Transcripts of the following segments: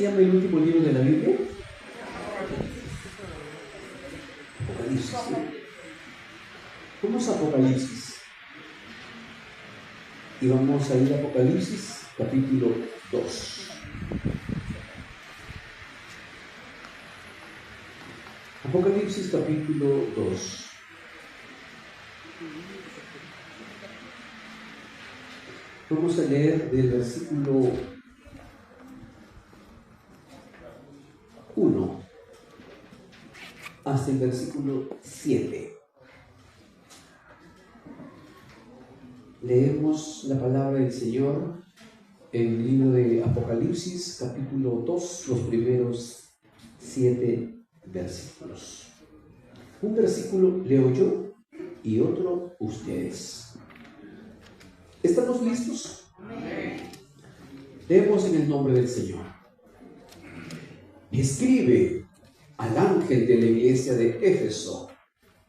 se llama el último libro de la Biblia? Apocalipsis. ¿Sí? ¿Cómo es Apocalipsis? Y vamos a ir a Apocalipsis, capítulo 2. Apocalipsis, capítulo 2. Vamos a leer del versículo 1 hasta el versículo 7. Leemos la palabra del Señor en el libro de Apocalipsis, capítulo 2, los primeros 7 versículos. Un versículo leo yo y otro ustedes. ¿Estamos listos? Leemos en el nombre del Señor. Escribe al ángel de la iglesia de Éfeso,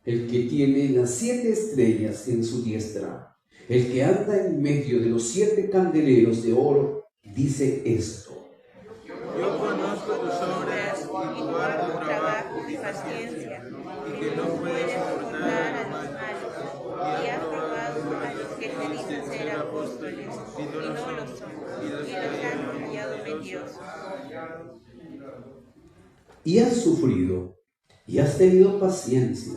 el que tiene las 7 estrellas en su diestra, el que anda en medio de los 7 candeleros de oro, dice esto: Yo conozco tus obras y tu arduo trabajo y paciencia, y que no puedes soportar a los malos, y has probado a los que te dicen ser apóstoles, y no lo son, y los han humillado mentirosos. Y has sufrido, y has tenido paciencia,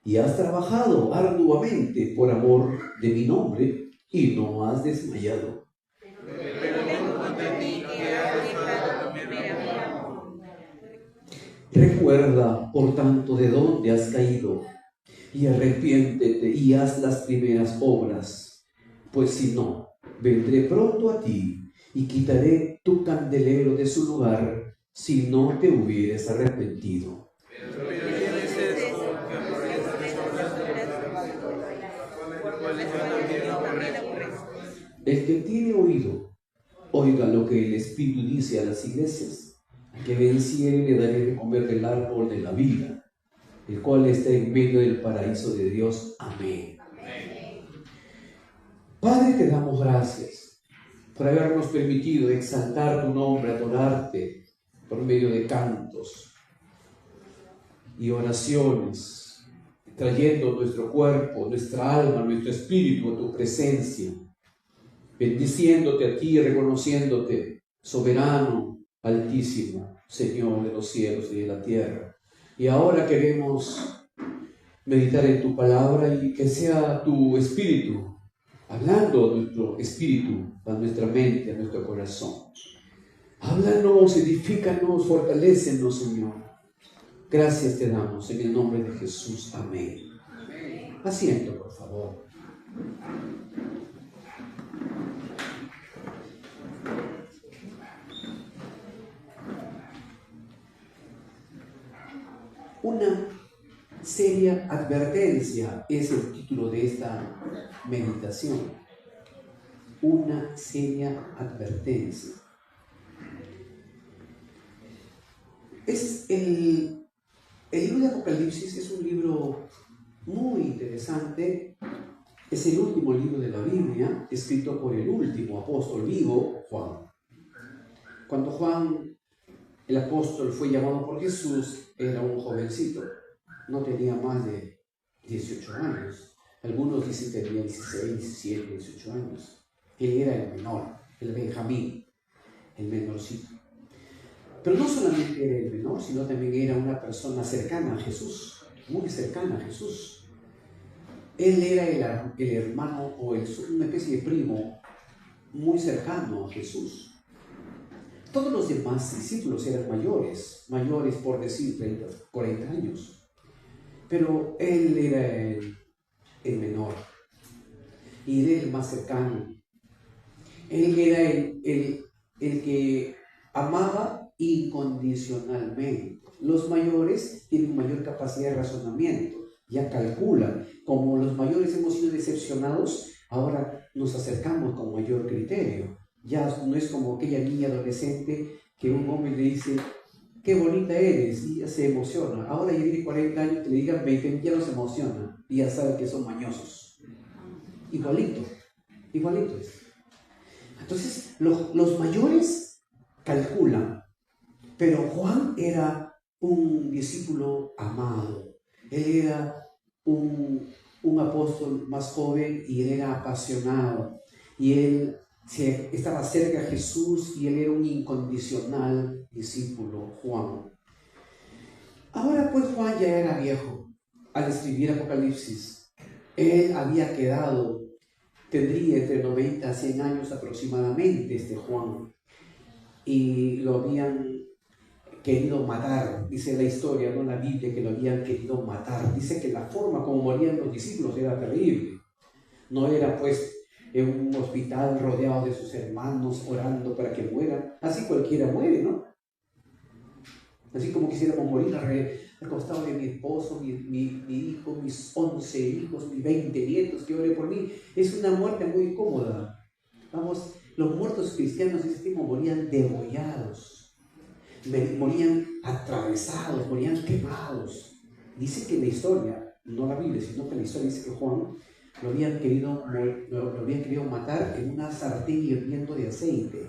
y has trabajado arduamente por amor de mi nombre, y no has desmayado. Pero tengo contra ti que has dejado tu primera amor. Recuerda, por tanto, de dónde has caído, y arrepiéntete y haz las primeras obras, pues si no, vendré pronto a ti y quitaré tu candelero de su lugar, si no te hubieres arrepentido. Pero tienes esto, que aborreces tus obras, cuales yo también aborrezco. El que tiene oído, oiga lo que el Espíritu dice a las iglesias. Al que venciere le daré de comer del árbol de la vida, el cual está en medio del paraíso de Dios. Amén. Padre, te damos gracias por habernos permitido exaltar tu nombre, adorarte por medio de cantos y oraciones, trayendo nuestro cuerpo, nuestra alma, nuestro espíritu a tu presencia, bendiciéndote a ti, reconociéndote soberano, altísimo, Señor de los cielos y de la tierra. Y ahora queremos meditar en tu palabra y que sea tu espíritu hablando a nuestro espíritu, a nuestra mente, a nuestro corazón. Háblanos, edifícanos, fortalécenos, Señor. Gracias te damos en el nombre de Jesús. Amén. Asiento, por favor. Una seria advertencia es el título de esta meditación. Una seria advertencia. El libro de Apocalipsis es un libro muy interesante. Es el último libro de la Biblia, escrito por el último apóstol vivo, Juan. Cuando Juan, el apóstol, fue llamado por Jesús, era un jovencito. No tenía más de 18 años. Algunos dicen que tenía 16, 17, 18 años. Él era el menor, el Benjamín, el menorcito. Pero no solamente era el menor, sino también era una persona cercana a Jesús, muy cercana a Jesús. Él era el hermano o una especie de primo muy cercano a Jesús. Todos los demás discípulos eran mayores por decir 30, 40 años. Pero él era el menor y él era el más cercano. Él era el que amaba incondicionalmente. Los mayores tienen mayor capacidad de razonamiento, ya calculan. Como los mayores hemos sido decepcionados, ahora nos acercamos con mayor criterio. Ya no es como aquella niña adolescente que un hombre le dice: qué bonita eres, y ya se emociona. Ahora ya tiene 40 años, que le digan 20, ya no se emociona, y ya sabe que son mañosos. Igualito es. Entonces, los mayores calculan, Pero Juan era un discípulo amado. Él era un apóstol más joven y él era apasionado. Y él estaba cerca de Jesús y él era un incondicional discípulo, Juan. Ahora pues Juan ya era viejo al escribir Apocalipsis. Él había quedado, tendría entre 90 a 100 años aproximadamente este Juan. Y lo habían querido matar, dice la historia, no la Biblia, que lo habían querido matar. Dice que la forma como morían los discípulos era terrible. No era pues en un hospital rodeado de sus hermanos orando para que mueran. Así cualquiera muere, ¿no? Así como quisiéramos morir al costado de mi esposo, mi hijo, mis 11 hijos, mis 20 nietos que oren por mí. Es una muerte muy cómoda. Vamos, los muertos cristianos de ese tiempo morían degollados, morían atravesados, morían quemados. Dice que la historia, no la Biblia, sino que la historia dice que Juan lo habían querido matar en una sartén hirviendo de aceite.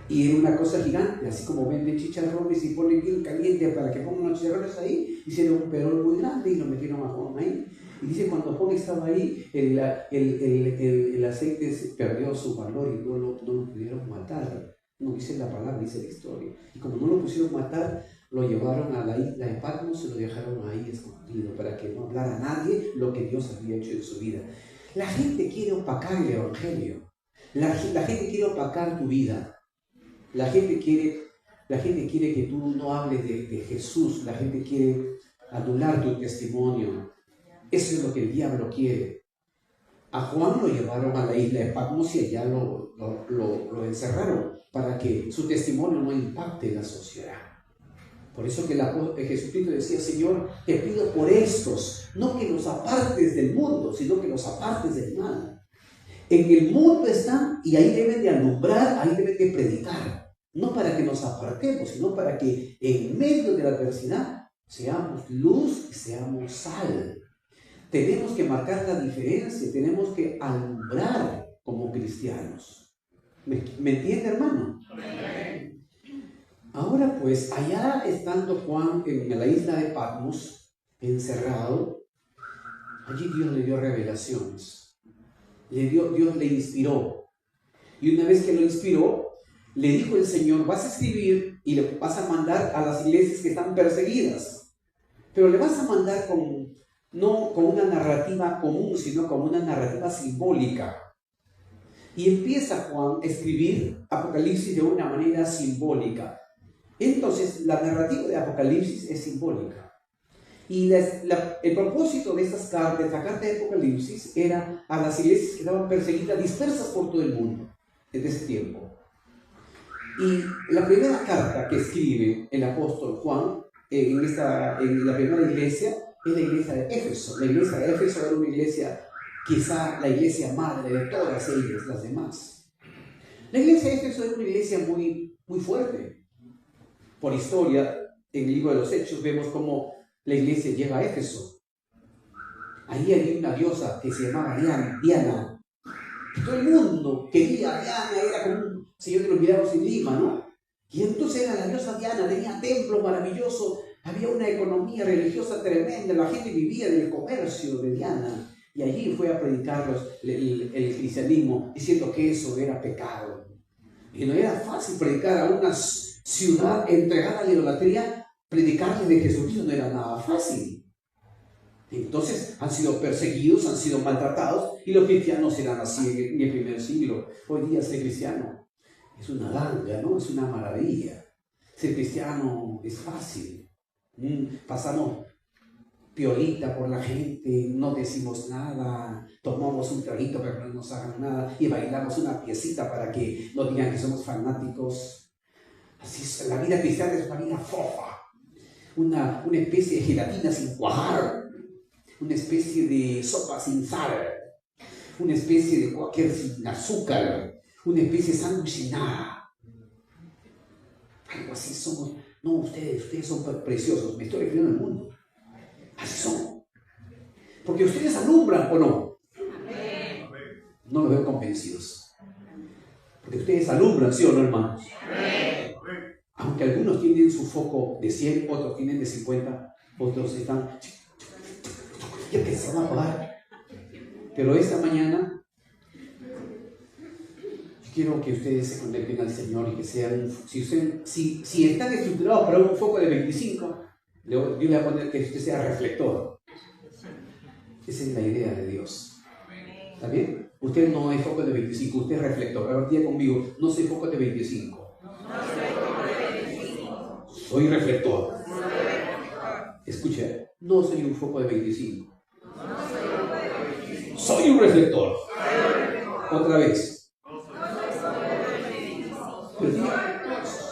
Y era una cosa gigante, así como venden chicharrones y ponen bien caliente para que pongan los chicharrones ahí, hicieron un perol muy grande y lo metieron a Juan ahí. Y dice, cuando Juan estaba ahí, el aceite perdió su valor y no lo pudieron matar. No dice la palabra, dice la historia. Y como no lo pusieron matar, lo llevaron a la isla de Patmos y lo dejaron ahí escondido para que no hablara nadie lo que Dios había hecho en su vida. La gente quiere opacar el evangelio. La gente quiere opacar tu vida. La gente quiere que tú no hables de Jesús. La gente quiere anular tu testimonio. Eso es lo que el diablo quiere. A Juan lo llevaron a la isla de Patmos y allá lo encerraron para que su testimonio no impacte en la sociedad. Por eso que Jesucristo decía, Señor, te pido por estos, no que los apartes del mundo, sino que los apartes del mal. En el mundo están y ahí deben de alumbrar, ahí deben de predicar. No para que nos apartemos, sino para que en medio de la adversidad seamos luz y seamos sal. Tenemos que marcar la diferencia, tenemos que alumbrar como cristianos. ¿Me entiende, hermano? Ahora pues, allá estando Juan en la isla de Patmos, encerrado, allí Dios le dio revelaciones. Dios le inspiró. Y una vez que lo inspiró, le dijo el Señor, vas a escribir y le vas a mandar a las iglesias que están perseguidas. Pero le vas a mandar no con una narrativa común, sino con una narrativa simbólica. Y empieza Juan a escribir Apocalipsis de una manera simbólica. Entonces, la narrativa de Apocalipsis es simbólica. Y el propósito de estas cartas, de esta carta de Apocalipsis, era a las iglesias que estaban perseguidas, dispersas por todo el mundo desde ese tiempo. Y la primera carta que escribe el apóstol Juan en la primera iglesia es la iglesia de Éfeso. La iglesia de Éfeso era una iglesia, quizá la iglesia madre de todas ellas, las demás. La iglesia de Éfeso era una iglesia muy, muy fuerte. Por historia, en el libro de los Hechos vemos cómo la iglesia llega a Éfeso. Ahí había una diosa que se llamaba Diana. Todo el mundo quería a Diana, era como un señor de los milagros en Lima, ¿no? Y entonces era la diosa Diana, tenía templo maravilloso, había una economía religiosa tremenda, la gente vivía del comercio de Diana. Y allí fue a predicar el cristianismo, diciendo que eso era pecado. Y no era fácil predicar a una ciudad entregada a la idolatría, predicarle de Jesucristo no era nada fácil. Entonces han sido perseguidos, han sido maltratados, y los cristianos eran así en el primer siglo. Hoy día ser cristiano es una ganga, ¿no? Es una maravilla. Ser cristiano es fácil. Pasamos piolita por la gente, no decimos nada, tomamos un traguito para que no nos hagan nada y bailamos una piecita para que no digan que somos fanáticos. Así es, la vida cristiana es una vida fofa, una especie de gelatina sin cuajar, una especie de sopa sin sal, una especie de cualquier sin azúcar, una especie de sándwich sin nada. Algo así somos. No, ustedes son preciosos, me estoy refiriendo al mundo. Así son. Porque ustedes alumbran, ¿o no? No los veo convencidos. Porque ustedes alumbran, ¿sí o no, hermanos? tienen su foco de 100, otros tienen de 50, otros están... Ya que se van a apagar. Pero esta mañana, yo quiero que ustedes se conecten al Señor y que sean... Si están estructurados para un foco de 25, yo le voy a poner que usted sea reflector. Esa es la idea de Dios. ¿Está bien? Usted no es foco de 25, usted es reflector. Ahora día conmigo, no soy foco de 25. Soy reflector. Escuche, no soy un foco de 25. Soy un reflector. Otra vez.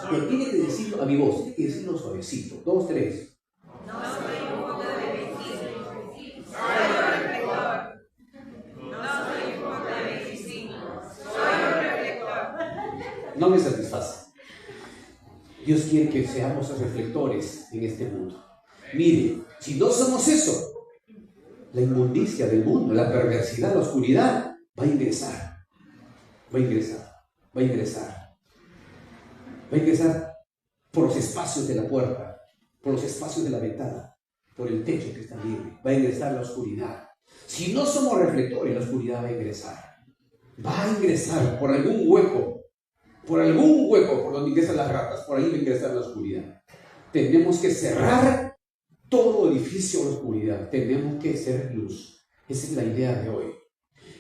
Pero tiene que decirlo a mi voz, tiene que decirlo suavecito. 2, 3. No me satisface. Dios quiere que seamos reflectores en este mundo. Mire, si no somos eso, la inmundicia del mundo, la perversidad, la oscuridad, va a ingresar. Va a ingresar. Va a ingresar. Va a ingresar por los espacios de la puerta, por los espacios de la ventana, por el techo que está libre. Va a ingresar la oscuridad. Si no somos reflectores, la oscuridad va a ingresar. Va a ingresar por algún hueco por donde ingresan las ratas, por ahí va a ingresar la oscuridad. Tenemos que cerrar todo edificio a la oscuridad. Tenemos que ser luz. Esa es la idea de hoy.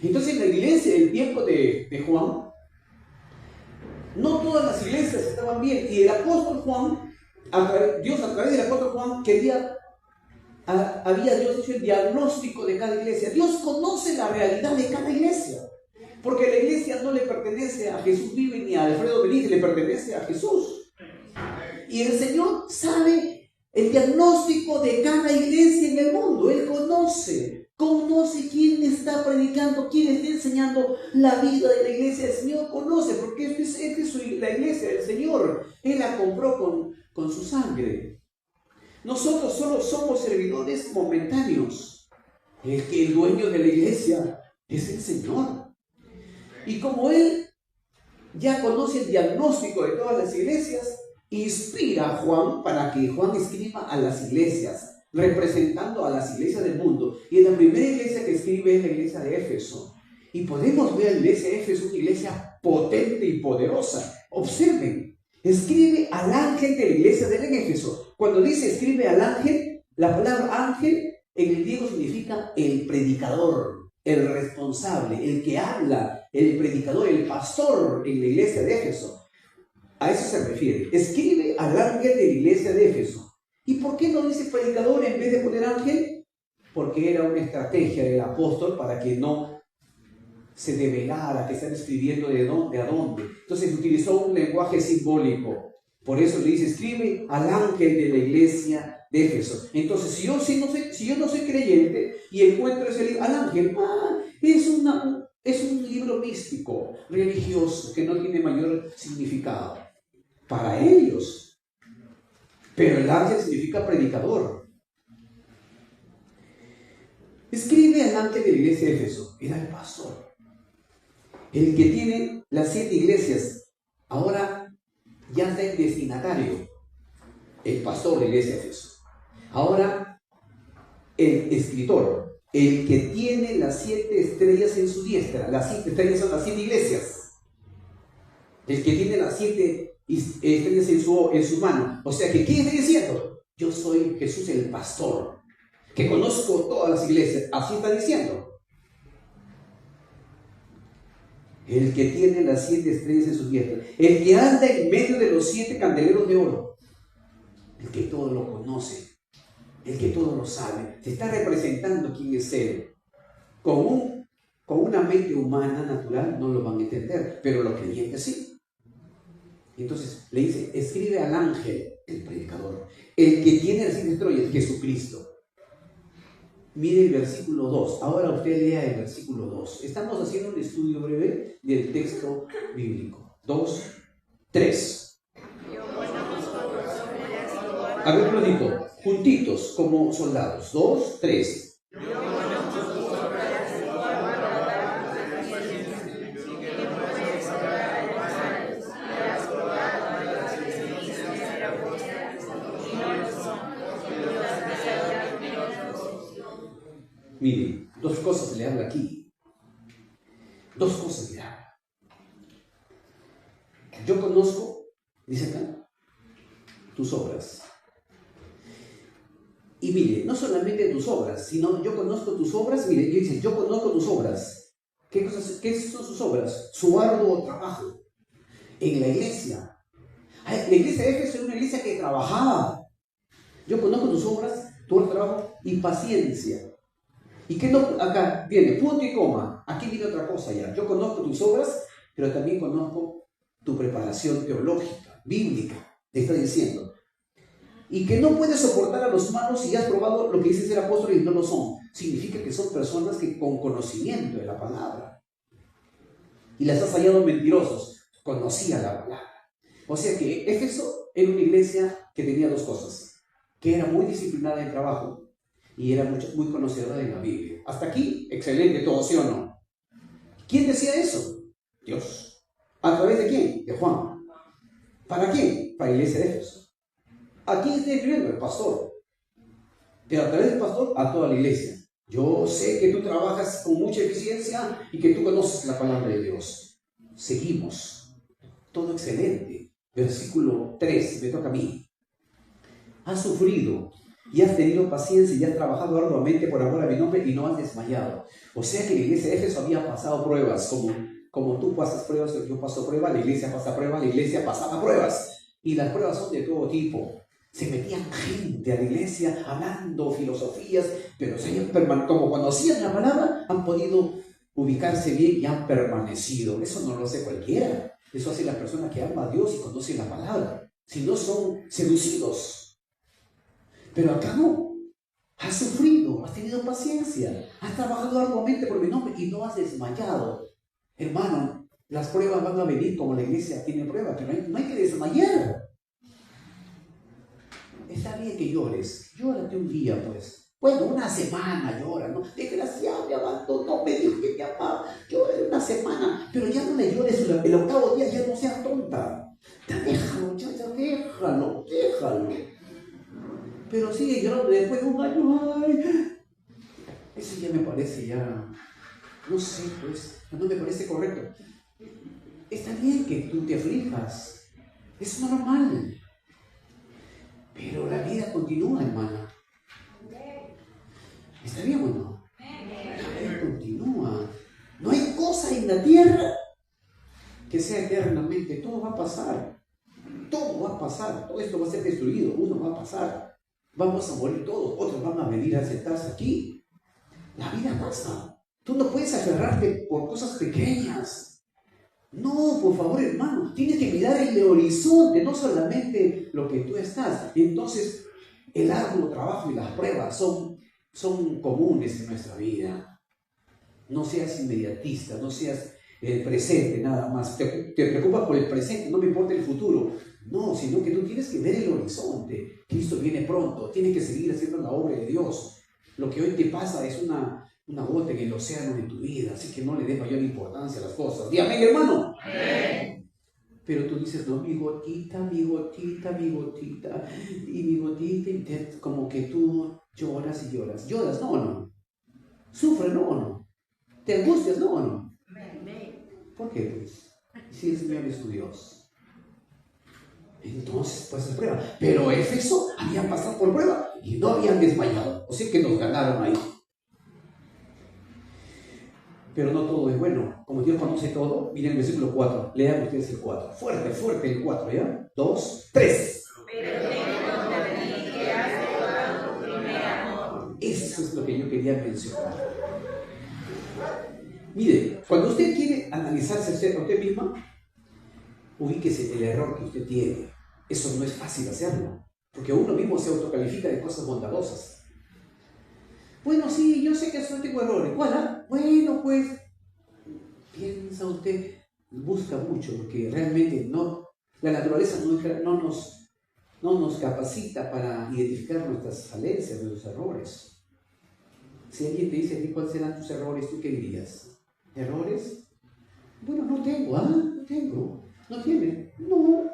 Entonces, la iglesia del tiempo de Juan, no todas las iglesias estaban bien. Y el apóstol Juan, Dios a través del apóstol Juan, había Dios hecho el diagnóstico de cada iglesia. Dios conoce la realidad de cada iglesia. Porque la iglesia no le pertenece a Jesús vive ni a Alfredo Benítez, le pertenece a Jesús. Y el Señor sabe el diagnóstico de cada iglesia en el mundo. Él conoce quién está predicando, quién está enseñando la vida de la iglesia. El Señor conoce, porque esta es la iglesia del Señor. Él la compró con su sangre. Nosotros solo somos servidores momentáneos. El dueño de la iglesia es el Señor. Y como Él ya conoce el diagnóstico de todas las iglesias, inspira a Juan para que Juan escriba a las iglesias, representando a las iglesias del mundo. Y la primera iglesia que escribe es la iglesia de Éfeso. Y podemos ver la iglesia de Éfeso, una iglesia potente y poderosa. Observen, escribe al ángel de la iglesia de Éfeso. Cuando dice escribe al ángel, la palabra ángel en el griego significa el predicador, el responsable, el que habla, el predicador, el pastor en la iglesia de Éfeso. A eso se refiere. Escribe al ángel de la iglesia de Éfeso. ¿Y por qué no dice predicador en vez de poner ángel? Porque era una estrategia del apóstol para que no se develara que están escribiendo de dónde a dónde. Entonces utilizó un lenguaje simbólico. Por eso le dice, escribe al ángel de la iglesia de Éfeso. Entonces, si yo no soy creyente y encuentro ese libro al ángel, es un libro místico, religioso, que no tiene mayor significado para ellos. Pero el ángel significa predicador. Escribe al ángel de la iglesia de Éfeso. Era el pastor, el que tiene las 7 iglesias. Ahora ya está el destinatario, el pastor de la iglesia de Éfeso. Ahora el escritor, el que tiene las 7 estrellas en su diestra. Las 7 estrellas son las 7 iglesias. El que tiene las 7 estrellas en su mano. O sea que, ¿qué está diciendo? Yo soy Jesús el pastor, que conozco todas las iglesias. Así está diciendo. El que tiene las 7 estrellas en su diestra. El que anda en medio de los 7 candeleros de oro. El que todo lo conoce. El que todo lo sabe. Te está representando quién es Él. Con una mente humana natural no lo van a entender, pero los creyentes sí. Entonces le dice, escribe al ángel, el predicador, el que tiene las 7 estrellas, Jesucristo. Mire el versículo 2. Ahora usted lea el versículo 2. Estamos haciendo un estudio breve del texto bíblico. 2, 3. A ver, Clodito, juntitos como soldados. 2, 3. Mire, dos cosas le habla aquí. Dos cosas le habla. Yo conozco, dice acá, tus obras. Y mire, no solamente tus obras, sino yo conozco tus obras. Mire, dice, yo conozco tus obras. ¿Qué son sus obras? Su arduo trabajo en la iglesia. La iglesia de Éfeso era una iglesia que trabajaba. Yo conozco tus obras, tu trabajo y paciencia. ¿Y qué no? Acá viene punto y coma. Aquí viene otra cosa ya. Yo conozco tus obras, pero también conozco tu preparación teológica, bíblica. Te está diciendo. Y que no puedes soportar a los malos si has probado lo que dice ser apóstoles y no lo son. Significa que son personas que con conocimiento de la palabra. Y las has hallado mentirosos. Conocía la palabra. O sea que Éfeso era una iglesia que tenía dos cosas. Que era muy disciplinada en trabajo y era muy conocedora de la Biblia. Hasta aquí, excelente todo, ¿sí o no? ¿Quién decía eso? Dios. ¿A través de quién? De Juan. ¿Para quién? Para la iglesia de Éfeso. ¿A quién está escribiendo? El pastor. Pero a través del pastor, a toda la iglesia. Yo sé que tú trabajas con mucha eficiencia y que tú conoces la palabra de Dios. Seguimos. Todo excelente. Versículo 3, me toca a mí. Has sufrido y has tenido paciencia y has trabajado arduamente por amor a mi nombre y no has desmayado. O sea que la iglesia de Éfeso había pasado pruebas, como tú pasas pruebas, yo paso pruebas, la iglesia pasa pruebas, la iglesia pasaba pruebas. Y las pruebas son de todo tipo. Se metían gente a la iglesia hablando filosofías, pero como conocían la palabra, han podido ubicarse bien y han permanecido. Eso no lo hace cualquiera. Eso hace las personas que aman a Dios y conocen la palabra. Si no, son seducidos. Pero acá no. Has sufrido, has tenido paciencia, has trabajado arduamente por mi nombre y no has desmayado. Hermano, las pruebas van a venir como la iglesia tiene pruebas, pero no hay que desmayar. Está bien que llores, llórate un día pues. Bueno, una semana llora, ¿no? Desgraciado, me abandonó, me dijo que me amaba. Lloré una semana, pero ya no le llores el octavo día, ya no seas tonta. Déjalo, ya déjalo. Pero sigue llorando después de un año. Ay, eso ya me parece no sé, pues, no me parece correcto. Está bien que tú te aflijas, es normal. Pero la vida continúa, hermana. ¿Está bien o no? La vida continúa. No hay cosa en la tierra que sea eternamente. Todo va a pasar. Todo esto va a ser destruido. Uno va a pasar. Vamos a morir todos. Otros van a venir a sentarse aquí. La vida pasa. Tú no puedes aferrarte por cosas pequeñas. No, por favor, hermano. Tienes que mirar el horizonte, no solamente lo que tú estás. Entonces, el arduo trabajo y las pruebas son comunes en nuestra vida. No seas inmediatista, no seas el presente nada más. Te preocupas por el presente, no me importa el futuro. No, sino que tú tienes que ver el horizonte. Cristo viene pronto, tienes que seguir haciendo la obra de Dios. Lo que hoy te pasa es una gota en el océano de tu vida, así que no le des mayor importancia a las cosas. Dígame, hermano. Amén. Pero tú dices, no, mi gotita, y mi gotita, como que tú lloras y lloras. ¿Lloras? No, no. ¿Sufres? No, no. ¿Te angustias? No, no. ¿Por qué, pues? Si el Señor es tu Dios. Entonces, pues es prueba. Pero Éfeso habían pasado por prueba y no habían desmayado. O sea que nos ganaron ahí. Pero no todo es bueno. Como Dios conoce todo, miren el versículo 4. Lean ustedes el 4. Fuerte el 4, ¿ya? 2, 3. Pero tengo contra ti que has dejado tu primer amor. Eso es lo que yo quería mencionar. Mire, cuando usted quiere analizarse a usted misma, ubíquese el error que usted tiene. Eso no es fácil hacerlo, porque uno mismo se autocalifica de cosas bondadosas. Bueno, sí, yo sé que solo tengo errores. ¿Cuál? Bueno, pues, piensa usted, busca mucho, porque realmente la naturaleza no nos capacita para identificar nuestras falencias, nuestros errores. Si alguien te dice a ti cuáles serán tus errores, ¿tú qué dirías? ¿Errores? Bueno, no tengo. No tengo. ¿No tiene? No.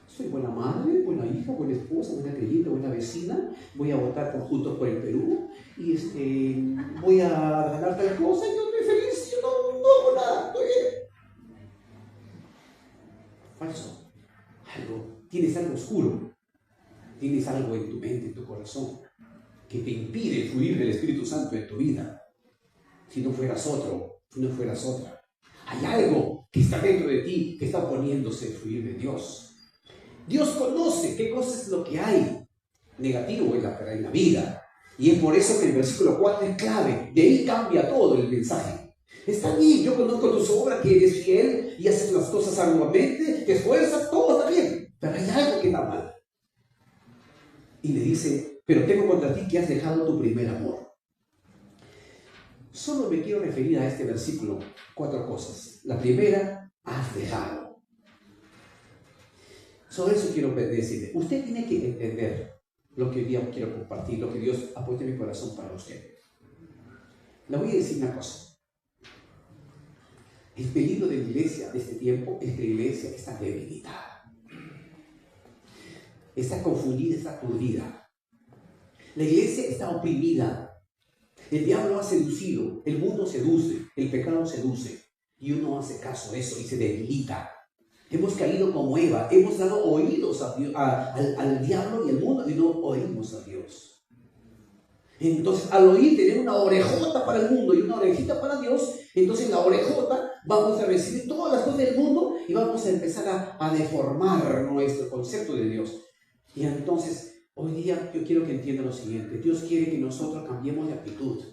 Soy buena madre, buena hija, buena esposa, buena creyente, buena vecina. Voy a votar Juntos por el Perú. Y voy a ganar tal cosa, yo estoy feliz, yo no hago nada, estoy bien. Falso. Tienes algo oscuro, tienes algo en tu mente, en tu corazón, que te impide el fluir del Espíritu Santo en tu vida. Si no fueras otro, si no fueras otra. Hay algo que está dentro de ti que está oponiéndose al fluir de Dios. Dios conoce qué cosa es lo que hay negativo en la vida. Y es por eso que el versículo 4 es clave. De ahí cambia todo el mensaje. Está bien, yo conozco tus obras, que eres fiel y haces las cosas arduamente, te esfuerzas, todo está bien. Pero hay algo que está mal. Y le dice, pero tengo contra ti que has dejado tu primer amor. Solo me quiero referir a este versículo 4 cosas. La primera, has dejado. Sobre eso quiero decirle. Usted tiene que entender lo que hoy día quiero compartir, lo que Dios ha puesto en mi corazón para usted. Le voy a decir una cosa. El peligro de la iglesia de este tiempo es que la iglesia está debilitada. Está confundida, está aturdida. La iglesia está oprimida. El diablo ha seducido, el mundo seduce, el pecado seduce. Y uno hace caso a eso y se debilita. Hemos caído como Eva, hemos dado oídos al diablo y al mundo y no oímos a Dios. Entonces, al oír tener una orejota para el mundo y una orejita para Dios, entonces la orejota vamos a recibir todas las cosas del mundo y vamos a empezar a deformar nuestro concepto de Dios. Y entonces, hoy día yo quiero que entiendan lo siguiente. Dios quiere que nosotros cambiemos de actitud,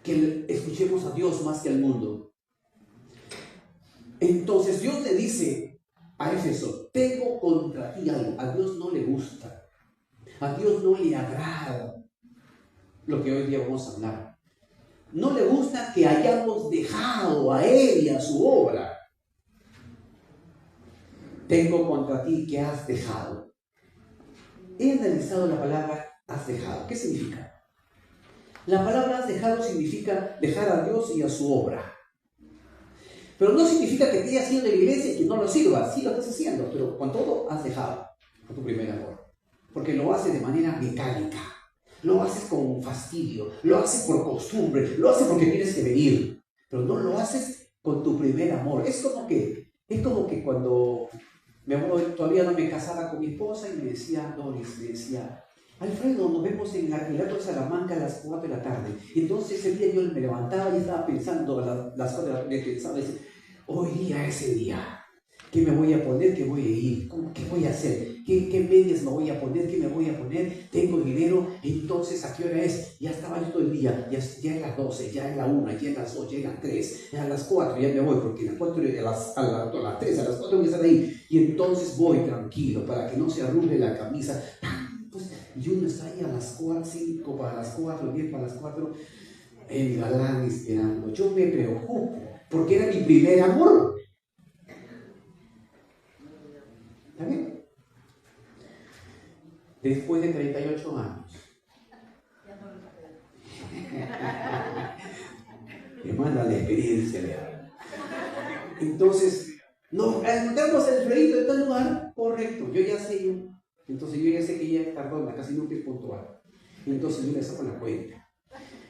que escuchemos a Dios más que al mundo. Entonces Dios le dice a Éfeso, tengo contra ti algo. A Dios no le gusta, a Dios no le agrada lo que hoy día vamos a hablar. No le gusta que hayamos dejado a Él y a su obra. Tengo contra ti que has dejado. He analizado la palabra has dejado. ¿Qué significa? La palabra has dejado significa dejar a Dios y a su obra. Pero no significa que te hayas ido de la iglesia y que no lo sirvas. Sí lo estás haciendo, pero con todo has dejado a tu primer amor. Porque lo haces de manera mecánica. Lo haces con fastidio. Lo haces por costumbre. Lo haces porque tienes que venir. Pero no lo haces con tu primer amor. Es como que cuando todavía no me casaba con mi esposa y me decía, Doris, me decía, Alfredo, nos vemos en la Teatro Salamanca a las 4 de la tarde. Entonces ese día yo me levantaba y estaba pensando a las 4 de la tarde, pensaba, hoy día ese día, ¿qué me voy a poner? ¿Qué voy a ir? ¿Qué voy a hacer? ¿Qué medias me voy a poner? ¿Qué me voy a poner? Tengo dinero, entonces ¿a qué hora es? Ya estaba yo todo el día, ya es las 12, ya es la 1, ya es las 2, ya es las 3, ya a las 4 ya me voy, porque a las 4, a las 3, a las 4 voy a estar ahí. Y entonces voy tranquilo, para que no se arrugue la camisa. Y uno está ahí a las 4, 5 para las 4, 10 para las 4, el galán esperando. Yo me preocupo, porque era mi primer amor. ¿Está bien? Después de 38 años. Hermana, la experiencia le habla. Entonces, nos encontramos el Alfredito de tal lugar, correcto, yo ya sé. Entonces yo ya sé que ella tardó, casi nunca es puntual. Entonces yo le saco la cuenta.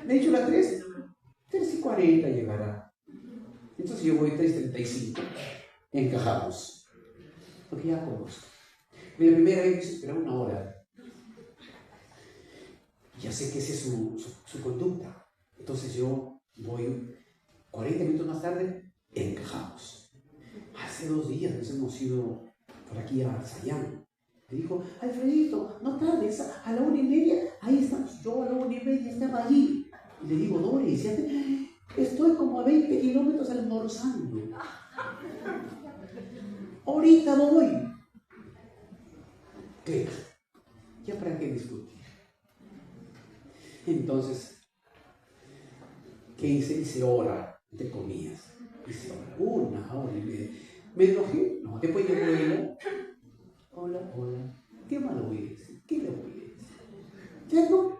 Me he dicho las 3:40 llegará. Entonces yo voy 3:35. Encajamos. Porque ya conozco. La primera vez me hizo esperar 1 hora. Ya sé que esa es su conducta. Entonces yo voy 40 minutos más tarde, encajamos. Hace 2 días nos hemos ido por aquí a Sayán. Me dijo, Alfredito, no tardes, a la 1:30, ahí estamos. Yo a la 1:30 estaba allí. Y le digo, Doris, estoy como a 20 kilómetros almorzando. Ahorita voy. ¿Qué? Ya para qué discutir. Entonces, ¿qué hice? Hice hora, entre comillas. Hice hora, 1:30. Me enojé. No, después llegó ella. Hola, ¿qué malo voy a decir? ¿Qué le voy a decir? Ya no.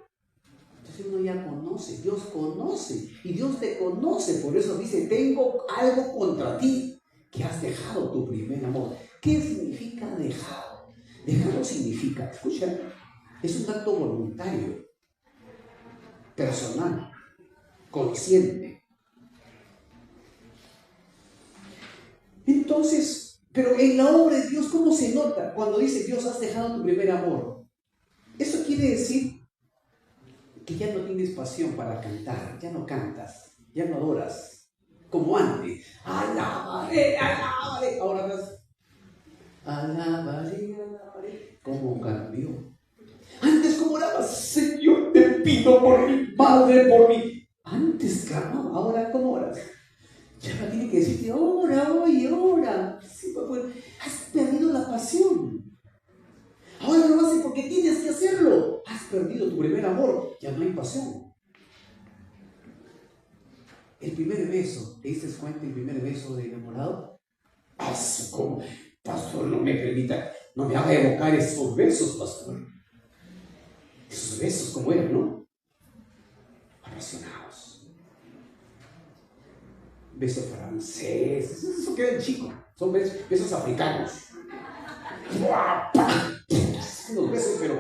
Entonces uno ya conoce, Dios conoce, y Dios te conoce, por eso dice, tengo algo contra ti, que has dejado tu primer amor. ¿Qué significa dejado? Dejado significa, escucha, es un acto voluntario, personal, consciente. Entonces, pero en la obra de Dios, ¿cómo se nota cuando dice Dios has dejado tu primer amor? Eso quiere decir que ya no tienes pasión para cantar, ya no cantas, ya no adoras, como antes. Alábale, alábale. Ahora estás, alábale, alábale. ¿Cómo cambió? Antes, ¿cómo orabas? Señor, te pido por mi padre, por mi... Antes clamaba, ahora ¿cómo oras? Ya no tiene que decirte, ora, oye, ora. Sí, pues, has perdido la pasión. Ahora lo haces porque tienes que hacerlo. Has perdido tu primer amor, ya no hay pasión. El primer beso, ¿te diste cuenta el primer beso de enamorado? ¿Cómo? Pastor, no me permita, no me haga evocar esos besos, pastor. Esos besos, ¿cómo eran, no? Apasionados. Besos franceses, eso queda en chico. Son besos africanos. Unos besos, pero...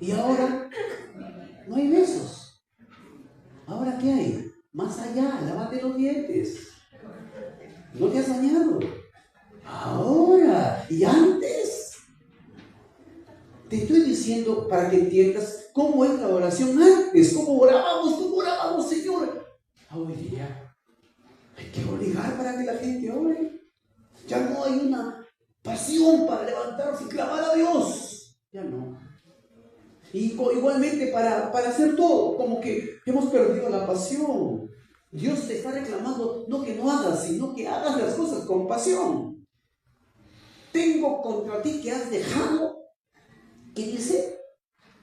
Y ahora no hay besos. ¿Ahora qué hay? Más allá, lávate los dientes. No te has bañado. Ahora, y antes. Te estoy diciendo para que entiendas cómo es la oración antes, cómo orábamos, Señor. Hoy día hay que obligar para que la gente ore. Ya no hay una pasión para levantarse y clamar a Dios. Ya no. Y igualmente para hacer todo, como que hemos perdido la pasión. Dios te está reclamando no que no hagas, sino que hagas las cosas con pasión. Tengo contra ti que has dejado, ¿qué dice?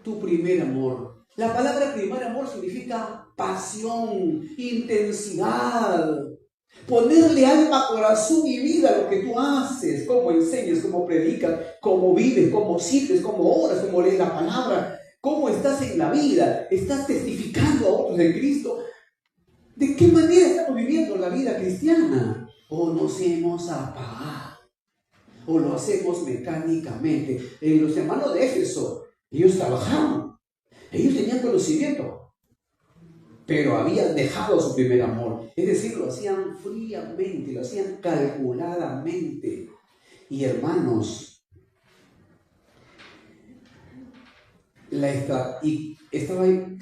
Tu primer amor. La palabra primer amor significa pasión, intensidad. Ponerle alma, corazón y vida a lo que tú haces, cómo enseñas, cómo predicas, cómo vives, cómo sirves, cómo oras, cómo lees la palabra, cómo estás en la vida, estás testificando a otros de Cristo. ¿De qué manera estamos viviendo la vida cristiana? O nos hemos apagado, o lo hacemos mecánicamente. Los hermanos de Éfeso, ellos trabajaban, ellos tenían conocimiento, pero habían dejado su primer amor. Es decir, lo hacían fríamente, lo hacían calculadamente. Y hermanos, estaba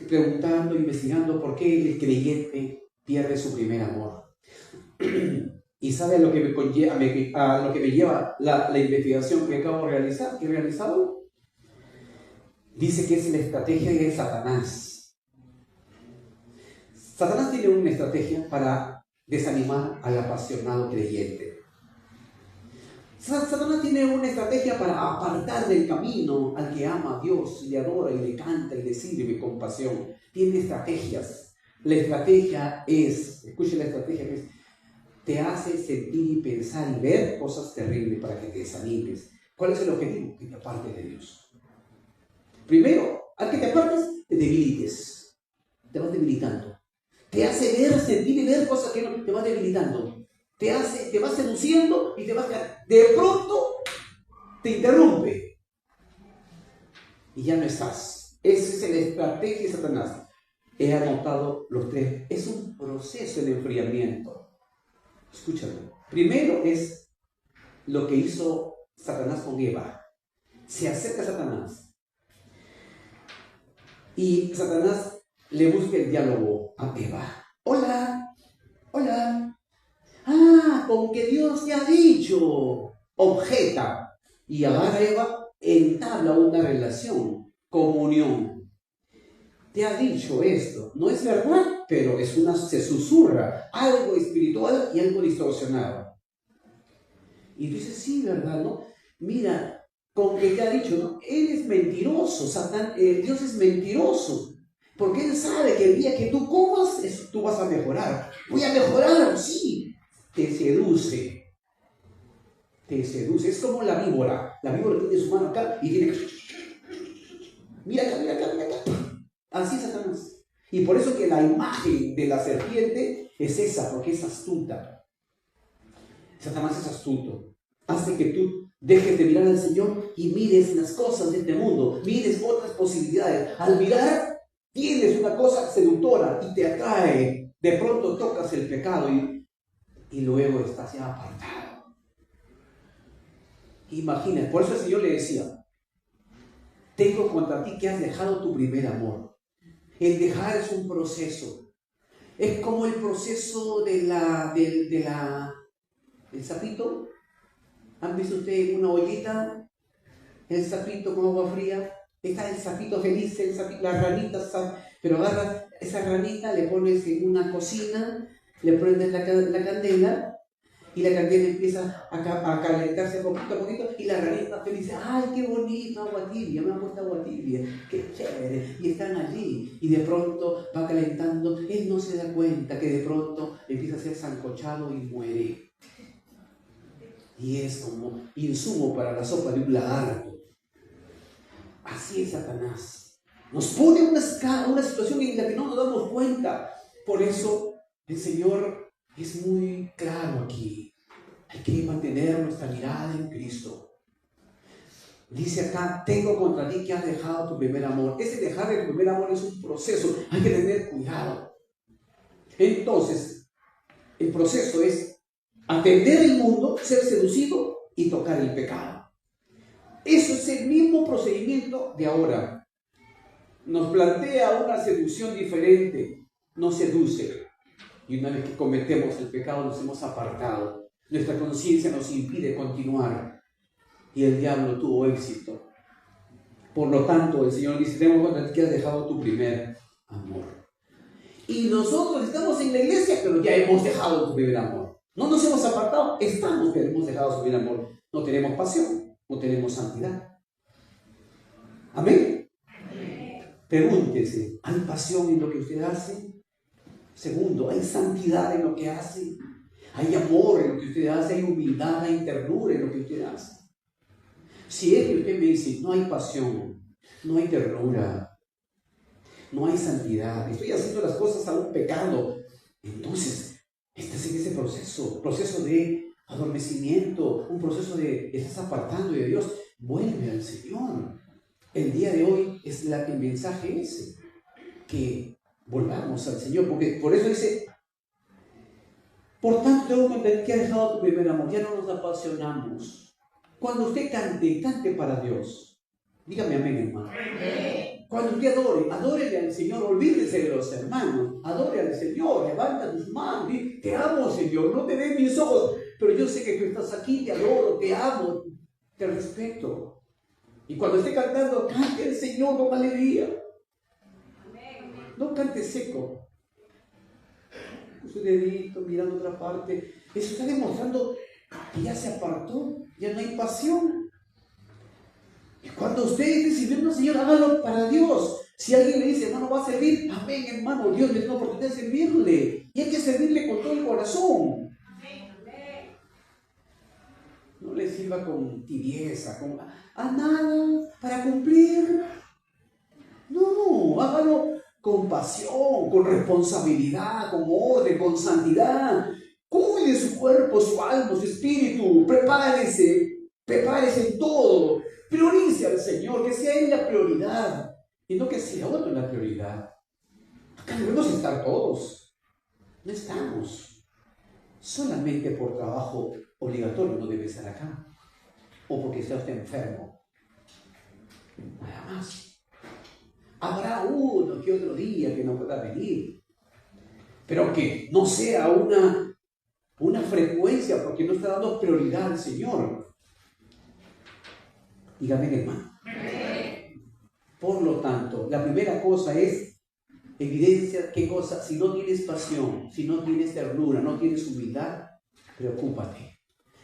preguntando, investigando por qué el creyente pierde su primer amor. ¿Y sabe a lo que me lleva la investigación que acabo de realizar, que he realizado? Dice que es la estrategia de Satanás. Satanás tiene una estrategia para desanimar al apasionado creyente. Satanás tiene una estrategia para apartar del camino al que ama a Dios, le adora y le canta y le sirve con pasión. Tiene estrategias. La estrategia es, escuche la estrategia que es, te hace sentir y pensar y ver cosas terribles para que te desanimes. ¿Cuál es el objetivo? Que te apartes de Dios. Primero, al que te apartes, te debilites. Te vas debilitando. Te hace ver, sentir y ver cosas que no, te vas debilitando. Te va seduciendo y te vas... De pronto, te interrumpe. Y ya no estás. Esa es la estrategia de Satanás. He anotado los tres. Es un proceso de enfriamiento. Escúchalo. Primero es lo que hizo Satanás con Eva. Se acerca a Satanás. Y Satanás le busca el diálogo a Eva. Hola. Con que Dios te ha dicho. Objeta. Y agarra a Eva, entabla una relación, comunión. Te ha dicho esto. No es verdad, pero se susurra. Algo espiritual y algo distorsionado. Y tú dices, sí, ¿verdad? ¿No? Mira, con que te ha dicho, ¿no? Él es mentiroso, Dios es mentiroso. Porque Él sabe que el día que tú comas, tú vas a mejorar. Voy a mejorar, sí. Te seduce. Es como la víbora. La víbora tiene su mano acá y tiene que... Mira acá. Así es Satanás. Y por eso que la imagen de la serpiente es esa, porque es astuta. Satanás es astuto. Hace que tú dejes de mirar al Señor y mires las cosas de este mundo. Mires otras posibilidades. Al mirar, tienes una cosa seductora y te atrae. De pronto tocas el pecado y luego estás ya apartado. Imagina, por eso el Señor le decía, tengo contra ti que has dejado tu primer amor. El dejar es un proceso. Es como el proceso del sapito. ¿Han visto ustedes una ollita? El sapito con agua fría. Está el sapito feliz, las ranitas, pero agarras esa ranita, le pones en una cocina, le prendes la candela y la candela empieza a calentarse poquito a poquito y la ranita feliz dice, ¡ay, qué bonito, agua tibia! Me ha puesto agua tibia, qué chévere. Y están allí y de pronto va calentando, él no se da cuenta que de pronto empieza a ser sancochado y muere. Y es como insumo para la sopa de un lagarto. Así es Satanás. Nos pone en una situación en la que no nos damos cuenta. Por eso el Señor es muy claro aquí. Hay que mantener nuestra mirada en Cristo. Dice acá, tengo contra ti que has dejado tu primer amor. Ese dejar el primer amor es un proceso. Hay que tener cuidado. Entonces, el proceso es atender el mundo, ser seducido y tocar el pecado. Eso es el mismo procedimiento de ahora. Nos plantea una seducción diferente. Nos seduce. Y una vez que cometemos el pecado nos hemos apartado. Nuestra conciencia nos impide continuar. Y el diablo tuvo éxito. Por lo tanto, el Señor dice, tengo contra ti que has dejado tu primer amor. Y nosotros estamos en la iglesia, pero ya hemos dejado tu primer amor. No nos hemos apartado, pero hemos dejado su primer amor. No tenemos pasión, no tenemos santidad. ¿Amén? Pregúntese, ¿hay pasión en lo que usted hace? Segundo, ¿hay santidad en lo que hace? ¿Hay amor en lo que usted hace? ¿Hay humildad, hay ternura en lo que usted hace? Si es que usted me dice, no hay pasión, no hay ternura, no hay santidad, estoy haciendo las cosas a un pecado, entonces estás en ese proceso de adormecimiento, un proceso de estás apartando de Dios. Vuelve al Señor. El día de hoy es el mensaje ese, que volvamos al Señor, porque por eso dice, por tanto tengo que entender que has dejado tu primer amor, ya no nos apasionamos. Cuando usted cante para Dios, dígame amén, hermano. Cuando usted adórele al Señor, olvídese de los hermanos, adore al Señor, levanta tus manos, y te amo, Señor, no te ve mis ojos, pero yo sé que tú estás aquí, te adoro, te amo, te respeto. Y cuando esté cantando, cante al Señor con alegría. No cante seco. Su dedito mirando otra parte. Eso está demostrando que ya se apartó, ya no hay pasión. Y cuando usted esté sirviendo al Señor, hágalo para Dios. Si alguien le dice, hermano, va a servir, amén, hermano, Dios le da la oportunidad de servirle. Y hay que servirle con todo el corazón. No le sirva con tibieza, a nada, para cumplir. No, hágalo con pasión, con responsabilidad, con orden, con santidad. Cuide su cuerpo, su alma, su espíritu. Prepárese en todo. Priorice al Señor, que sea Él la prioridad y no que sea otro la prioridad. Acá debemos estar todos. No estamos. Solamente por trabajo obligatorio no debe estar acá. O porque está usted enfermo. Nada más. Habrá uno que otro día que no pueda venir. Pero que no sea una frecuencia porque no está dando prioridad al Señor. Dígame, hermano. Por lo tanto, la primera cosa es evidencia, ¿qué cosa? Si no tienes pasión, si no tienes ternura, no tienes humildad, preocúpate.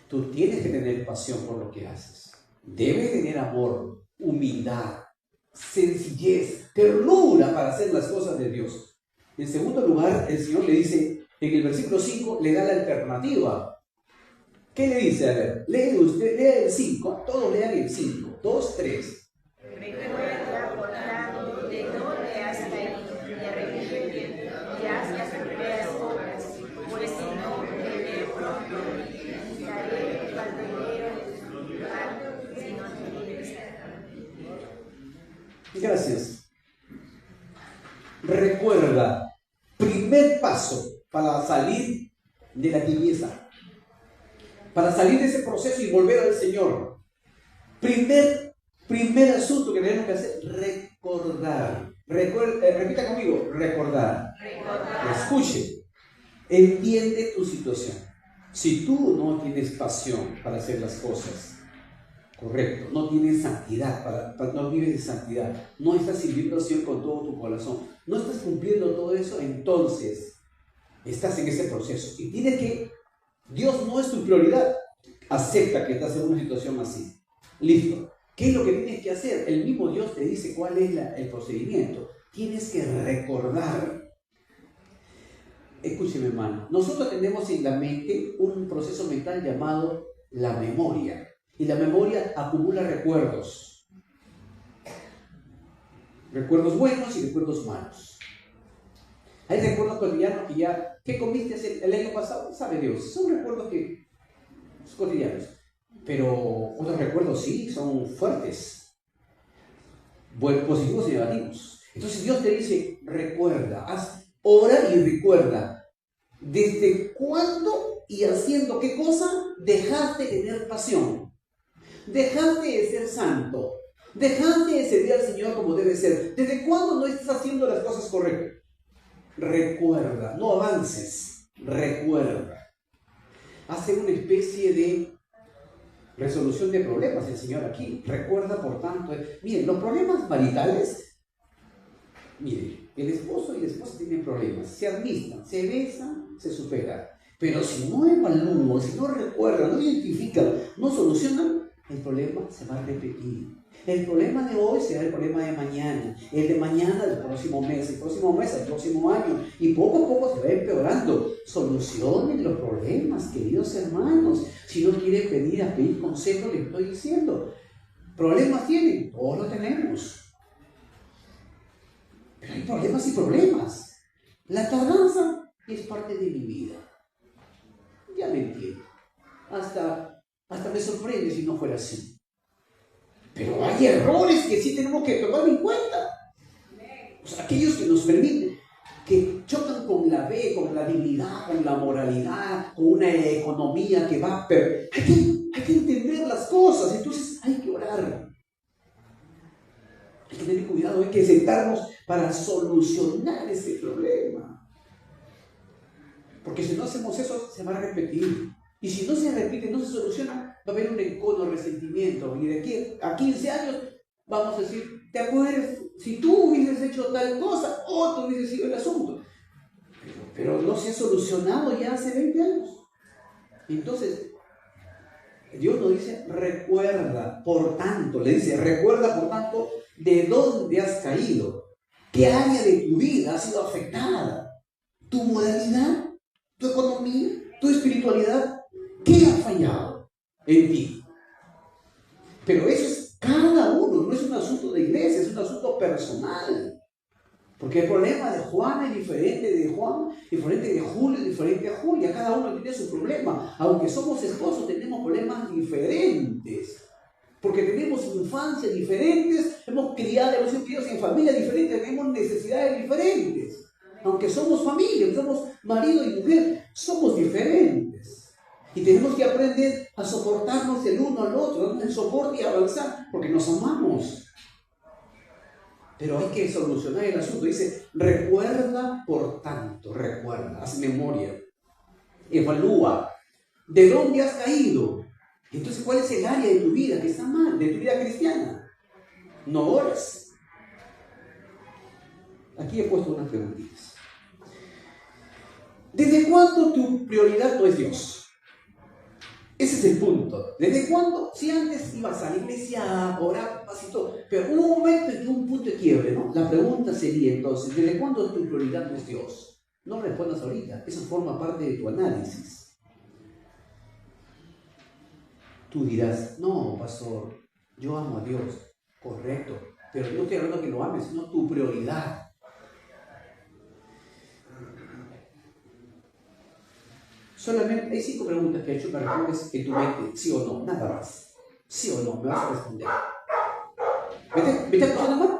Tú tienes que tener pasión por lo que haces. Debes tener amor, humildad, sencillez, ternura para hacer las cosas de Dios. En segundo lugar, el Señor le dice, en el versículo 5, le da la alternativa. ¿Qué le dice? A ver, lee usted, lee el 5, todos lean el 5, 2, 3. Recuerda, por tanto, de dónde has caído y arrepiéntete y haz las primeras obras, pues si no, de pronto quitaré el candelero de su lugar si no te vienes. Gracias. Recuerda, primer paso para salir de la tibieza, para salir de ese proceso y volver al Señor. Primer asunto que tenemos que hacer, recordar. Repita conmigo, recordar. Escuche, entiende tu situación. Si tú no tienes pasión para hacer las cosas, correcto, no tienes santidad, no vives de santidad, no estás sirviendo al Señor con todo tu corazón, no estás cumpliendo todo eso, entonces estás en ese proceso. Y Dios no es tu prioridad. Acepta que estás en una situación así. Listo. ¿Qué es lo que tienes que hacer? El mismo Dios te dice cuál es el procedimiento. Tienes que recordar. Escúcheme, hermano. Nosotros tenemos en la mente un proceso mental llamado la memoria. Y la memoria acumula recuerdos. Recuerdos buenos y recuerdos malos. Hay recuerdos cotidianos que ya... ¿Qué comiste el año pasado? Sabe Dios. Son recuerdos cotidianos. Pero otros recuerdos sí, son fuertes. Positivos y negativos. Entonces Dios te dice, recuerda, ora y recuerda. ¿Desde cuándo y haciendo qué cosa dejaste de tener pasión? Dejaste de ser santo. Dejaste de servir al Señor como debe ser. ¿Desde cuándo no estás haciendo las cosas correctas? Recuerda, no avances, recuerda. Hace una especie de resolución de problemas el Señor aquí. Recuerda, por tanto, miren, los problemas maritales, miren, el esposo y la esposa tienen problemas, se administran, se besan, se superan. Pero si no evalúan, si no recuerdan, no identifican, no solucionan, el problema se va a repetir. El problema de hoy será el problema de mañana, el de mañana del próximo mes, el próximo año, y poco a poco se va empeorando. Solucionen los problemas, queridos hermanos. Si no quieren pedir consejo, les estoy diciendo. ¿Problemas tienen? Todos los tenemos. Pero hay problemas y problemas. La tardanza es parte de mi vida. Ya me entiendo. Hasta me sorprende si no fuera así. Pero hay errores que sí tenemos que tomar en cuenta. O sea, aquellos que nos permiten, que chocan con la fe, con la dignidad, con la moralidad, con una economía que va a perder. Hay que entender las cosas, entonces hay que orar. Hay que tener cuidado, hay que sentarnos para solucionar ese problema. Porque si no hacemos eso, se va a repetir. Y si no se repite, no se soluciona, va a haber un encono, resentimiento. Y de aquí a 15 años vamos a decir, ¿te acuerdas? Si tú hubieses hecho tal cosa, otro hubiese sido el asunto. Pero no se ha solucionado ya hace 20 años. Entonces, Dios nos dice, recuerda, por tanto, le dice, recuerda, por tanto, de dónde has caído. ¿Qué área de tu vida ha sido afectada? ¿Tu moralidad? ¿Tu economía? ¿Tu espiritualidad? ¿Qué ha fallado en ti? Pero eso es cada uno, no es un asunto de iglesia, es un asunto personal. Porque el problema de Juan es diferente de Juan, diferente de Julio, diferente a Julia. Cada uno tiene su problema. Aunque somos esposos, tenemos problemas diferentes. Porque tenemos infancias diferentes, hemos sido criados en familias diferentes, tenemos necesidades diferentes. Aunque somos familia, somos marido y mujer, somos diferentes. Y tenemos que aprender a soportarnos el uno al otro, darnos el soporte y avanzar, porque nos amamos. Pero hay que solucionar el asunto. Dice, recuerda, por tanto, recuerda, haz memoria, evalúa, ¿de dónde has caído? Entonces, ¿cuál es el área de tu vida que está mal, de tu vida cristiana? No ores. Aquí he puesto unas preguntitas. ¿Desde cuándo tu prioridad no es Dios? Ese es el punto. ¿Desde cuándo? Si antes ibas a la iglesia, orabas y todo, pero hubo un momento en que un punto de quiebre, ¿no? La pregunta sería entonces, ¿desde cuándo tu prioridad no es Dios? No respondas ahorita, eso forma parte de tu análisis. Tú dirás, no, pastor, yo amo a Dios, correcto, pero no estoy hablando que lo ames, sino tu prioridad. Solamente hay 5 preguntas que he hecho, me respondes en tu mente, sí o no, nada más. Sí o no, me vas a responder. ¿Me está escuchando más?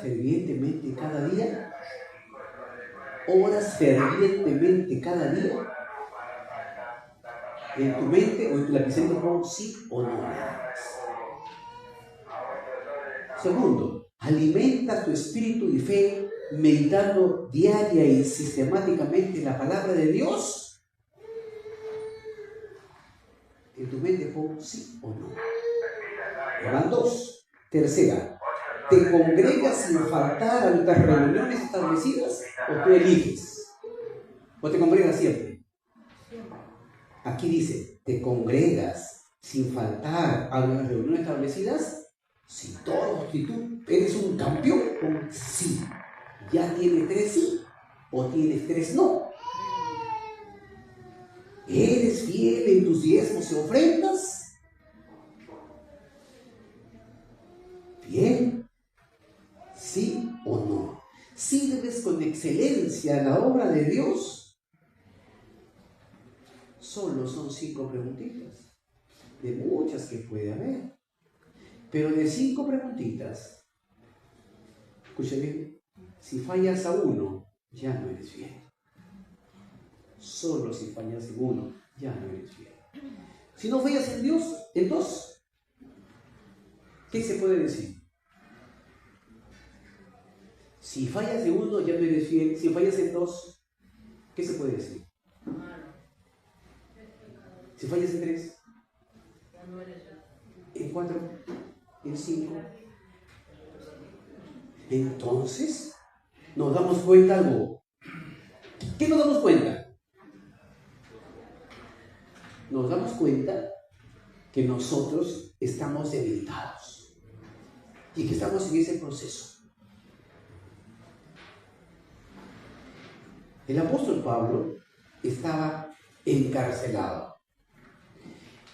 fervientemente cada día? ¿Oras fervientemente cada día? En tu mente o en tu lapicero pon sí o no. Segundo, alimenta tu espíritu y fe meditando diaria y sistemáticamente la palabra de Dios. En tu mente pon sí o no. Van dos. Tercera, ¿te congregas sin faltar a las reuniones establecidas o tú eliges? ¿O te congregas siempre? Aquí dice, ¿te congregas sin faltar a las reuniones establecidas? Si tú eres un campeón, con sí. ¿Ya tienes 3 sí o tienes 3 no? ¿Eres fiel en tus diezmos y ofrendas? Bien. ¿Sí o no? ¿Sirves con excelencia la obra de Dios? Solo son 5 preguntitas, de muchas que puede haber. Pero de 5 preguntitas, escuche bien, si fallas a uno, ya no eres fiel. Solo si fallas en uno, ya no eres fiel. Si no fallas en Dios, en 2, ¿qué se puede decir? Si fallas en uno, ya no eres fiel. Si fallas en 2, ¿qué se puede decir? Si fallas en 3, en 4, en 5. Entonces, nos damos cuenta algo. ¿Qué nos damos cuenta? Nos damos cuenta que nosotros estamos debilitados y que estamos en ese proceso. El apóstol Pablo estaba encarcelado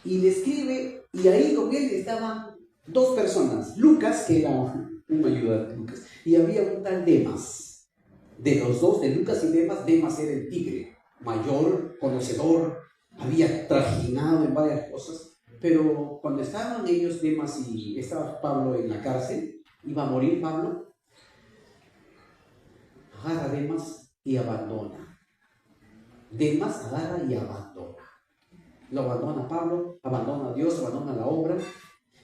y le escribe, y ahí con él estaban 2 personas, Lucas, que era un ayudante de Lucas, y había un tal Demas. De los 2, de Lucas y Demas era el tigre, mayor, conocedor, había trajinado en varias cosas, pero cuando estaban ellos, Demas y estaba Pablo en la cárcel, iba a morir Pablo, agarra a Demas y abandona. Demas agarra y abandona. Lo abandona Pablo, abandona a Dios, abandona la obra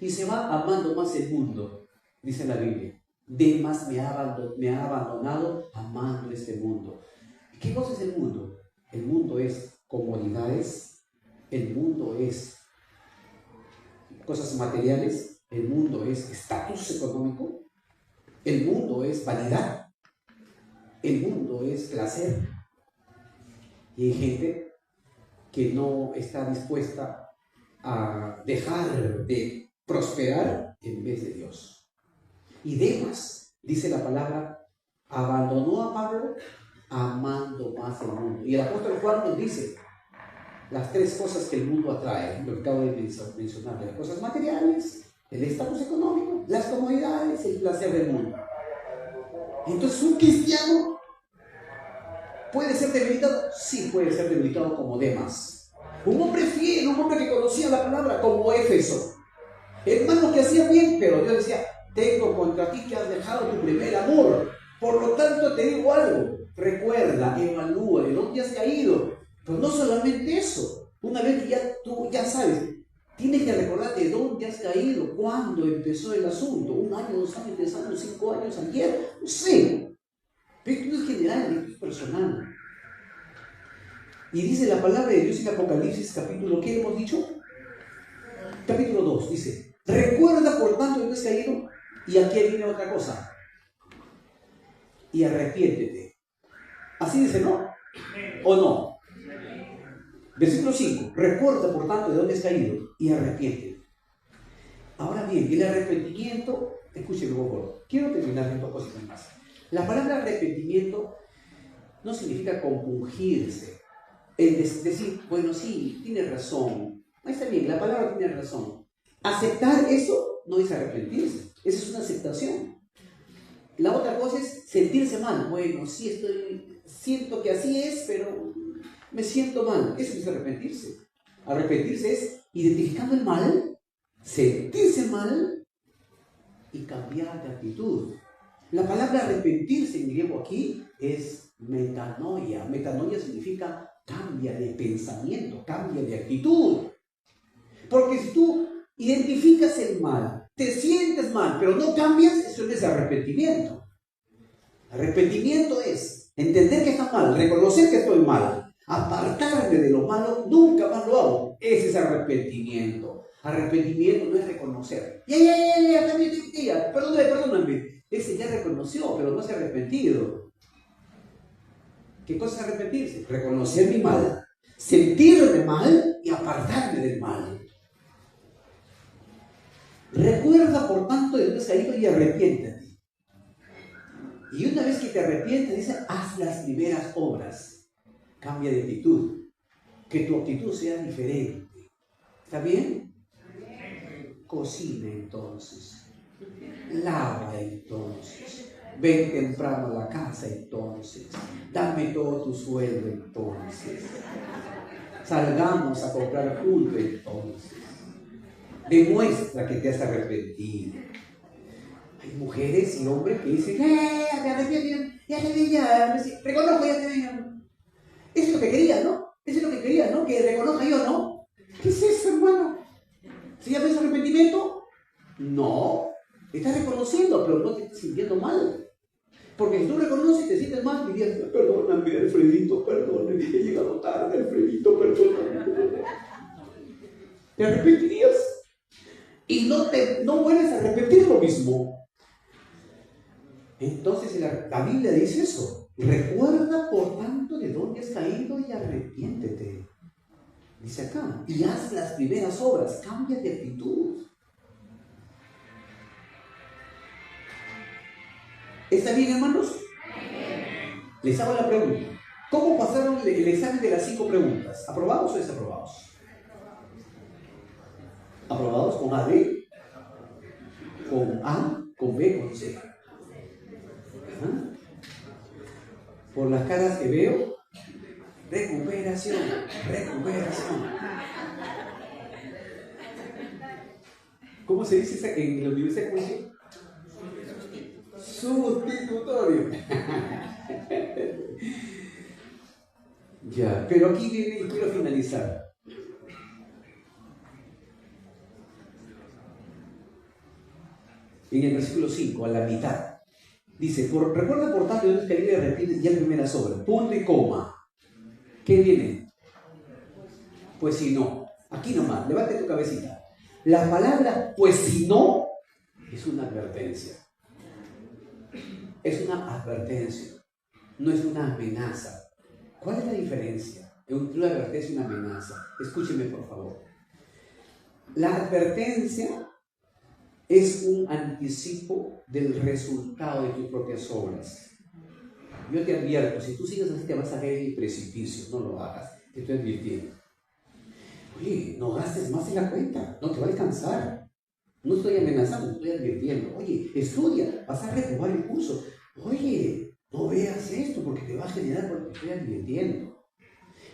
y se va amando más el mundo, dice la Biblia. Demas me ha abandonado amando este mundo. ¿Qué cosa es el mundo? El mundo es comodidades, el mundo es cosas materiales, el mundo es estatus económico, el mundo es vanidad, el mundo es placer. Y hay gente que no está dispuesta a dejar de prosperar en vez de Dios. Y Demas, dice la palabra, abandonó a Pablo amando más el mundo. Y el apóstol Juan nos dice las 3 cosas que el mundo atrae, lo que acabo de mencionar, las cosas materiales, el estatus económico, las comodidades, el placer del mundo. Entonces un cristiano ¿puede ser debilitado? Sí, puede ser debilitado como Demas. Un hombre fiel, un hombre que conocía la palabra como Éfeso. Hermano que hacía bien, pero Dios decía, tengo contra ti que has dejado tu primer amor. Por lo tanto te digo algo, recuerda, evalúa de dónde has caído. Pero no solamente eso, una vez que tú ya sabes, tienes que recordar de dónde has caído, cuándo empezó el asunto, 1 año, 2 años, 3 años, 5 años, ayer, no sé. Pero esto es general, esto es personal. Y dice la palabra de Dios en Apocalipsis capítulo, ¿qué hemos dicho? Capítulo 2, dice, recuerda por tanto que has caído, y aquí viene otra cosa, y arrepiéntete. Así dice, ¿no? ¿O no? Versículo 5, recuerda por tanto de dónde has caído, y arrepiéntete. Ahora bien, el arrepentimiento, escúcheme por favor, quiero terminar con 2 cosas más. La palabra arrepentimiento no significa compungirse. Es decir, bueno, sí, tiene razón. Está bien, la palabra tiene razón. Aceptar eso no es arrepentirse. Eso es una aceptación. La otra cosa es sentirse mal. Bueno, sí, siento que así es, pero me siento mal. Eso es arrepentirse. Arrepentirse es identificando el mal, sentirse mal y cambiar de actitud. La palabra arrepentirse en griego aquí es metanoia. Metanoia significa cambia de pensamiento, cambia de actitud. Porque si tú identificas el mal, te sientes mal, pero no cambias, eso es arrepentimiento. Arrepentimiento es entender que está mal, reconocer que estoy mal, apartarme de lo malo, nunca más lo hago. Ese es arrepentimiento. Arrepentimiento no es reconocer. Ya, perdóname. Ese ya reconoció, pero no se ha arrepentido. ¿Qué cosa es arrepentirse? Reconocer mi mal, sentirme mal y apartarme del mal. Recuerda, por tanto, de dónde has caído y arrepiéntete. Y una vez que te arrepientes, dice, haz las primeras obras. Cambia de actitud. Que tu actitud sea diferente. ¿Está bien? Cocina entonces. Lava entonces. Ven temprano a la casa entonces. Dame todo tu sueldo entonces. Salgamos a comprar juntos entonces. Demuestra que te has arrepentido. Hay mujeres y hombres que dicen, me arrepiento, ya, reconozco, ya te vengo. Eso es lo que quería, ¿no? Eso es lo que quería, ¿no? Que reconozca yo, ¿no? ¿Qué es eso, hermano? ¿Se llama eso arrepentimiento? No. Estás reconociendo, pero no te estás sintiendo mal. Porque si tú reconoces y te sientes mal, dirías, perdóname, Alfredito, perdóname, he llegado tarde, Alfredito, perdóname. ¿Te arrepentirías? Y no vuelves a repetir lo mismo. Entonces la Biblia dice eso. Recuerda, por tanto, de dónde has caído y arrepiéntete. Dice acá. Y haz las primeras obras. Cambia de actitud. ¿Está bien, hermanos? Les hago la pregunta. ¿Cómo pasaron el examen de las 5 preguntas? ¿Aprobados o desaprobados? ¿Aprobados con A, B? ¿Con A, con B, con C? ¿Ah? Por las caras que veo, recuperación. ¿Cómo se dice en la universidad? ¿Cómo se dice? Sustitutorio. Ya, pero aquí viene y quiero finalizar. En el versículo 5, a la mitad. Dice, recuerda por tanto, Dios que le repite ya primeras obras. Punto y coma. ¿Qué viene? Pues si no. Aquí nomás, levante tu cabecita. La palabra, pues si no, es una advertencia. Es una advertencia. No es una amenaza. ¿Cuál es la diferencia entre una advertencia y una amenaza? Escúcheme, por favor. La advertencia es un anticipo del resultado de tus propias obras. Yo te advierto, si tú sigues así te vas a caer en el precipicio, no lo hagas, te estoy advirtiendo. Oye, no gastes más en la cuenta, no te va a alcanzar. No estoy amenazando, estoy advirtiendo. Oye, estudia, vas a reprobar el curso. Oye, no veas esto porque te va a generar, porque te estoy advirtiendo.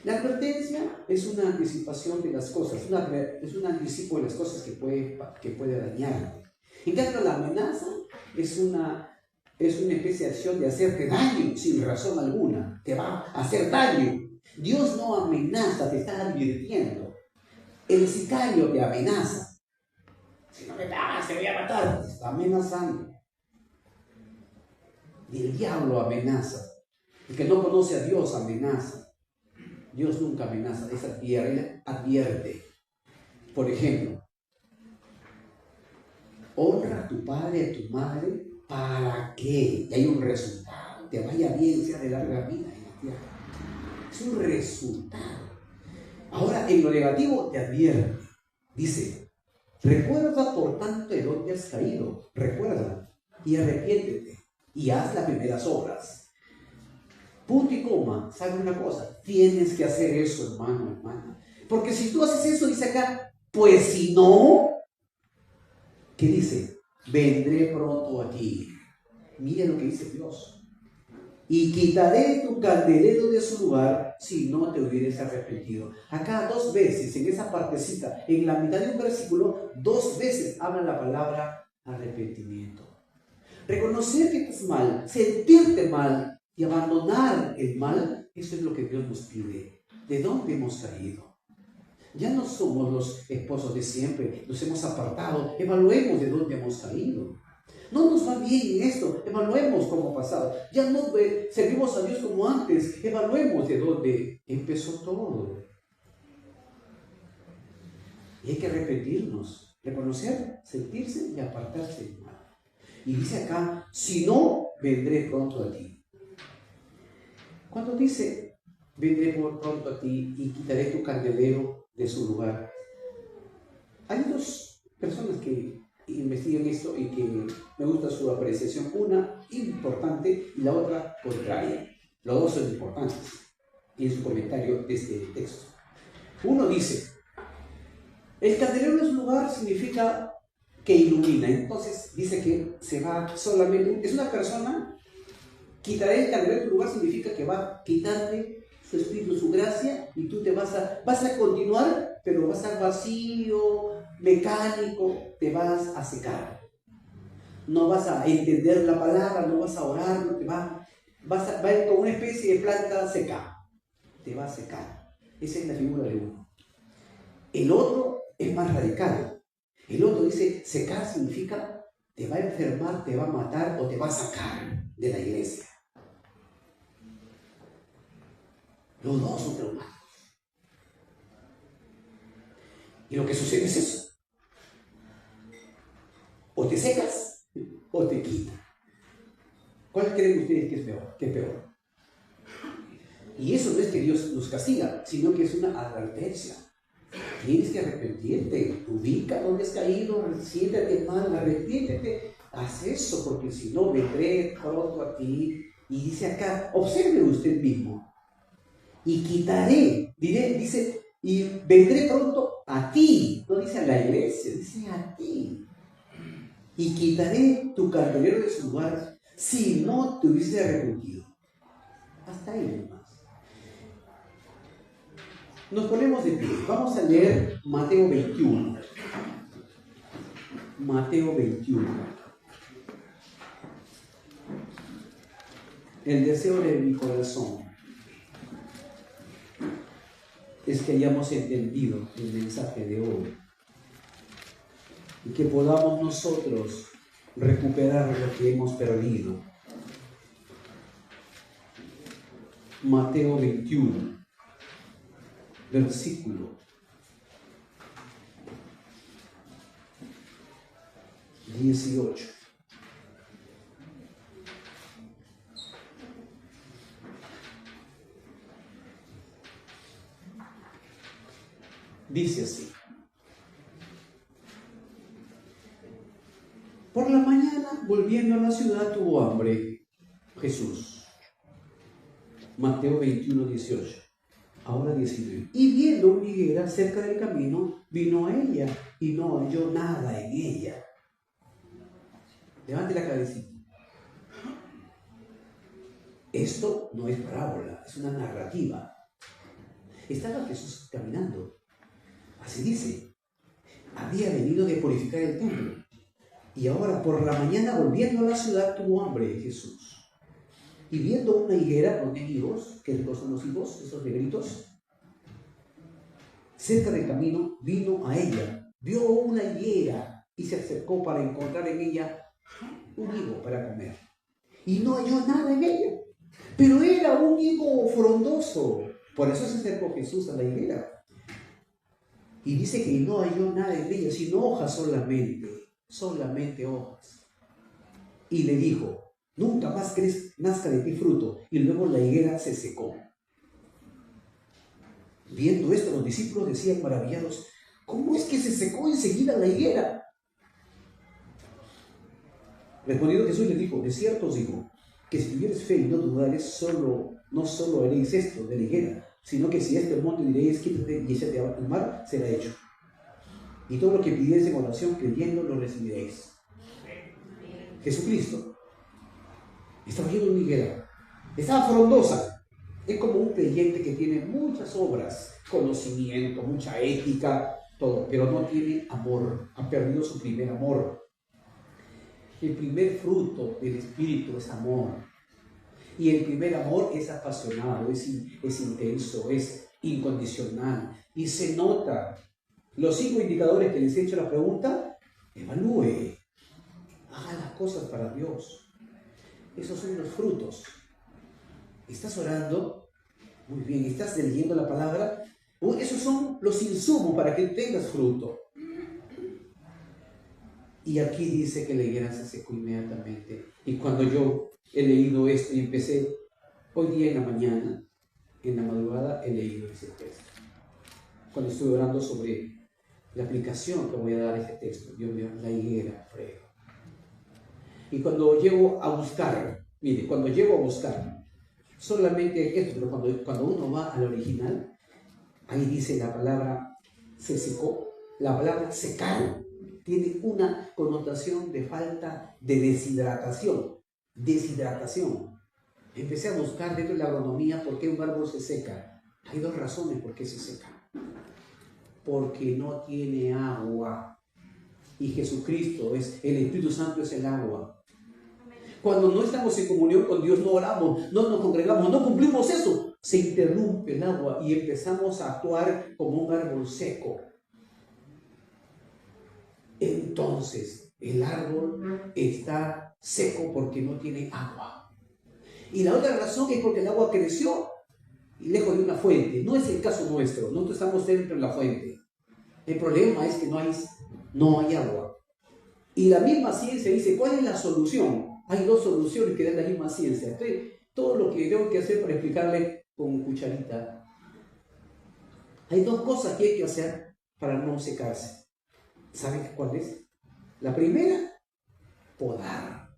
La advertencia es una anticipación de las cosas, es un anticipo de las cosas que puede dañarte. En cambio, la amenaza es una especie de acción de hacerte daño sin razón alguna. Te va a hacer daño. Dios no amenaza, te está advirtiendo. El sicario te amenaza. Si no me pagas, te voy a matar. Te está amenazando. Y el diablo amenaza. El que no conoce a Dios amenaza. Dios nunca amenaza, es advierte. Por ejemplo, honra a tu padre, a tu madre, para que hay un resultado, te vaya bien, sea de larga vida en la tierra. Es un resultado. Ahora, en lo negativo te advierte. Dice, recuerda por tanto de dónde has caído. Recuerda y arrepiéntete y haz las primeras obras. Punto y coma, ¿sabe una cosa? Tienes que hacer eso, hermano, hermana. Porque si tú haces eso, dice acá, pues si no, ¿qué dice? Vendré pronto aquí. Mira lo que dice Dios. Y quitaré tu candelero de su lugar si no te hubieras arrepentido. Acá 2 veces, en esa partecita, en la mitad de un versículo, 2 veces habla la palabra arrepentimiento. Reconocer que estás mal, sentirte mal y abandonar el mal, eso es lo que Dios nos pide. ¿De dónde hemos caído? Ya no somos los esposos de siempre, nos hemos apartado. Evaluemos de dónde hemos caído. No nos va bien en esto, evaluemos cómo ha pasado. Ya no servimos a Dios como antes, evaluemos de dónde empezó todo. Y hay que arrepentirnos, reconocer, sentirse y apartarse del mal. Y dice acá, si no, vendré pronto a ti. Cuando dice, vendré pronto a ti y quitaré tu candelero de su lugar, hay dos personas que investigan esto y que me gusta su apreciación. Una importante y la otra contraria. Los dos son importantes en su comentario de este texto. Uno dice, el candelero de su lugar significa que ilumina. Entonces dice que se va solamente, es una persona, quitaré el candelero de tu lugar significa que va a quitarte su espíritu, su gracia, y tú te vas a continuar, pero vas a estar vacío, mecánico, te vas a secar. No vas a entender la palabra, no vas a orar, no te va a ir como una especie de planta seca. Te va a secar. Esa es la figura de uno. El otro es más radical. El otro dice, secar significa te va a enfermar, te va a matar o te va a sacar de la iglesia. Los dos son traumáticos. Y lo que sucede es eso. O te secas o te quita. ¿Cuál creen ustedes que es peor? ¿Qué peor? Y eso no es que Dios nos castiga, sino que es una advertencia. Tienes que arrepentirte. Ubica dónde has caído, siéntate mal, arrepiéntete. Haz eso, porque si no, vendré pronto a ti. Y dice acá, observe usted mismo. Y quitaré, dice, y vendré pronto a ti. No dice a la iglesia, dice a ti. Y quitaré tu candelero de su lugar si no te hubieses arrepentido. Hasta ahí nomás. Nos ponemos de pie. Vamos a leer Mateo 21. Mateo 21. El deseo de mi corazón es que hayamos entendido el mensaje de hoy y que podamos nosotros recuperar lo que hemos perdido. Mateo 21, versículo 18. Dice así: por la mañana, volviendo a la ciudad, tuvo hambre Jesús. Mateo 21, 18. Ahora 19. Y viendo una higuera cerca del camino, vino a ella y no halló nada en ella. Levante la cabecita. Esto no es parábola, es una narrativa. Estaba Jesús caminando. Así dice. Había venido de purificar el templo. Y ahora por la mañana, volviendo a la ciudad, tuvo hambre Jesús. Y viendo una higuera con higos, ¿qué son los higos? Esos negritos. Cerca del camino, vino a ella. Vio una higuera y se acercó para encontrar en ella un higo para comer. Y no halló nada en ella. Pero era un higo frondoso. Por eso se acercó Jesús a la higuera. Y dice que no halló nada en ella, sino hojas solamente hojas. Y le dijo: nunca más nazca de ti fruto. Y luego la higuera se secó. Viendo esto, los discípulos decían maravillados: ¿cómo es que se secó enseguida la higuera? Respondiendo Jesús les dijo: de cierto os digo, que si tuvieres fe y no dudares, no solo haréis esto de la higuera, sino que si este monte diréis: quítate y échate al mar, será hecho. Y todo lo que pidierais en oración, creyendo, lo recibiréis. Jesucristo estaba lleno de una higuera, estaba frondosa. Es como un creyente que tiene muchas obras, conocimiento, mucha ética, todo, pero no tiene amor, ha perdido su primer amor. El primer fruto del Espíritu es amor. Y el primer amor es apasionado, es intenso, es incondicional. Y se nota. Los 5 indicadores que les he hecho la pregunta, evalúe. Haga las cosas para Dios. Esos son los frutos. ¿Estás orando? Muy bien. ¿Estás leyendo la palabra? Esos son los insumos para que tengas fruto. Y aquí dice que la higuera se secó inmediatamente. Y cuando yo he leído esto y empecé, hoy día en la mañana, en la madrugada, he leído ese texto. Cuando estuve orando sobre la aplicación que voy a dar a ese texto, Dios mío, la higuera, prueba. Y cuando llego a buscar, mire, cuando llego a buscar, solamente esto, pero cuando uno va al original, ahí dice la palabra se secó, la palabra secar tiene una connotación de falta de deshidratación. Deshidratación. Empecé a buscar dentro de la agronomía por qué un árbol se seca. Hay 2 razones por qué se seca. Porque no tiene agua. Y Jesucristo el Espíritu Santo es el agua. Cuando no estamos en comunión con Dios, no oramos, no nos congregamos, no cumplimos eso, se interrumpe el agua y empezamos a actuar como un árbol seco. Entonces, el árbol está seco porque no tiene agua. Y la otra razón es porque el agua creció lejos de una fuente. No es el caso nuestro, nosotros estamos dentro de la fuente. El problema es que no hay agua. Y la misma ciencia dice, ¿cuál es la solución? Hay 2 soluciones que dan la misma ciencia. Entonces, todo lo que tengo que hacer para explicarle con cucharita. Hay 2 cosas que hay que hacer para no secarse. ¿Saben cuál es? La primera, podar.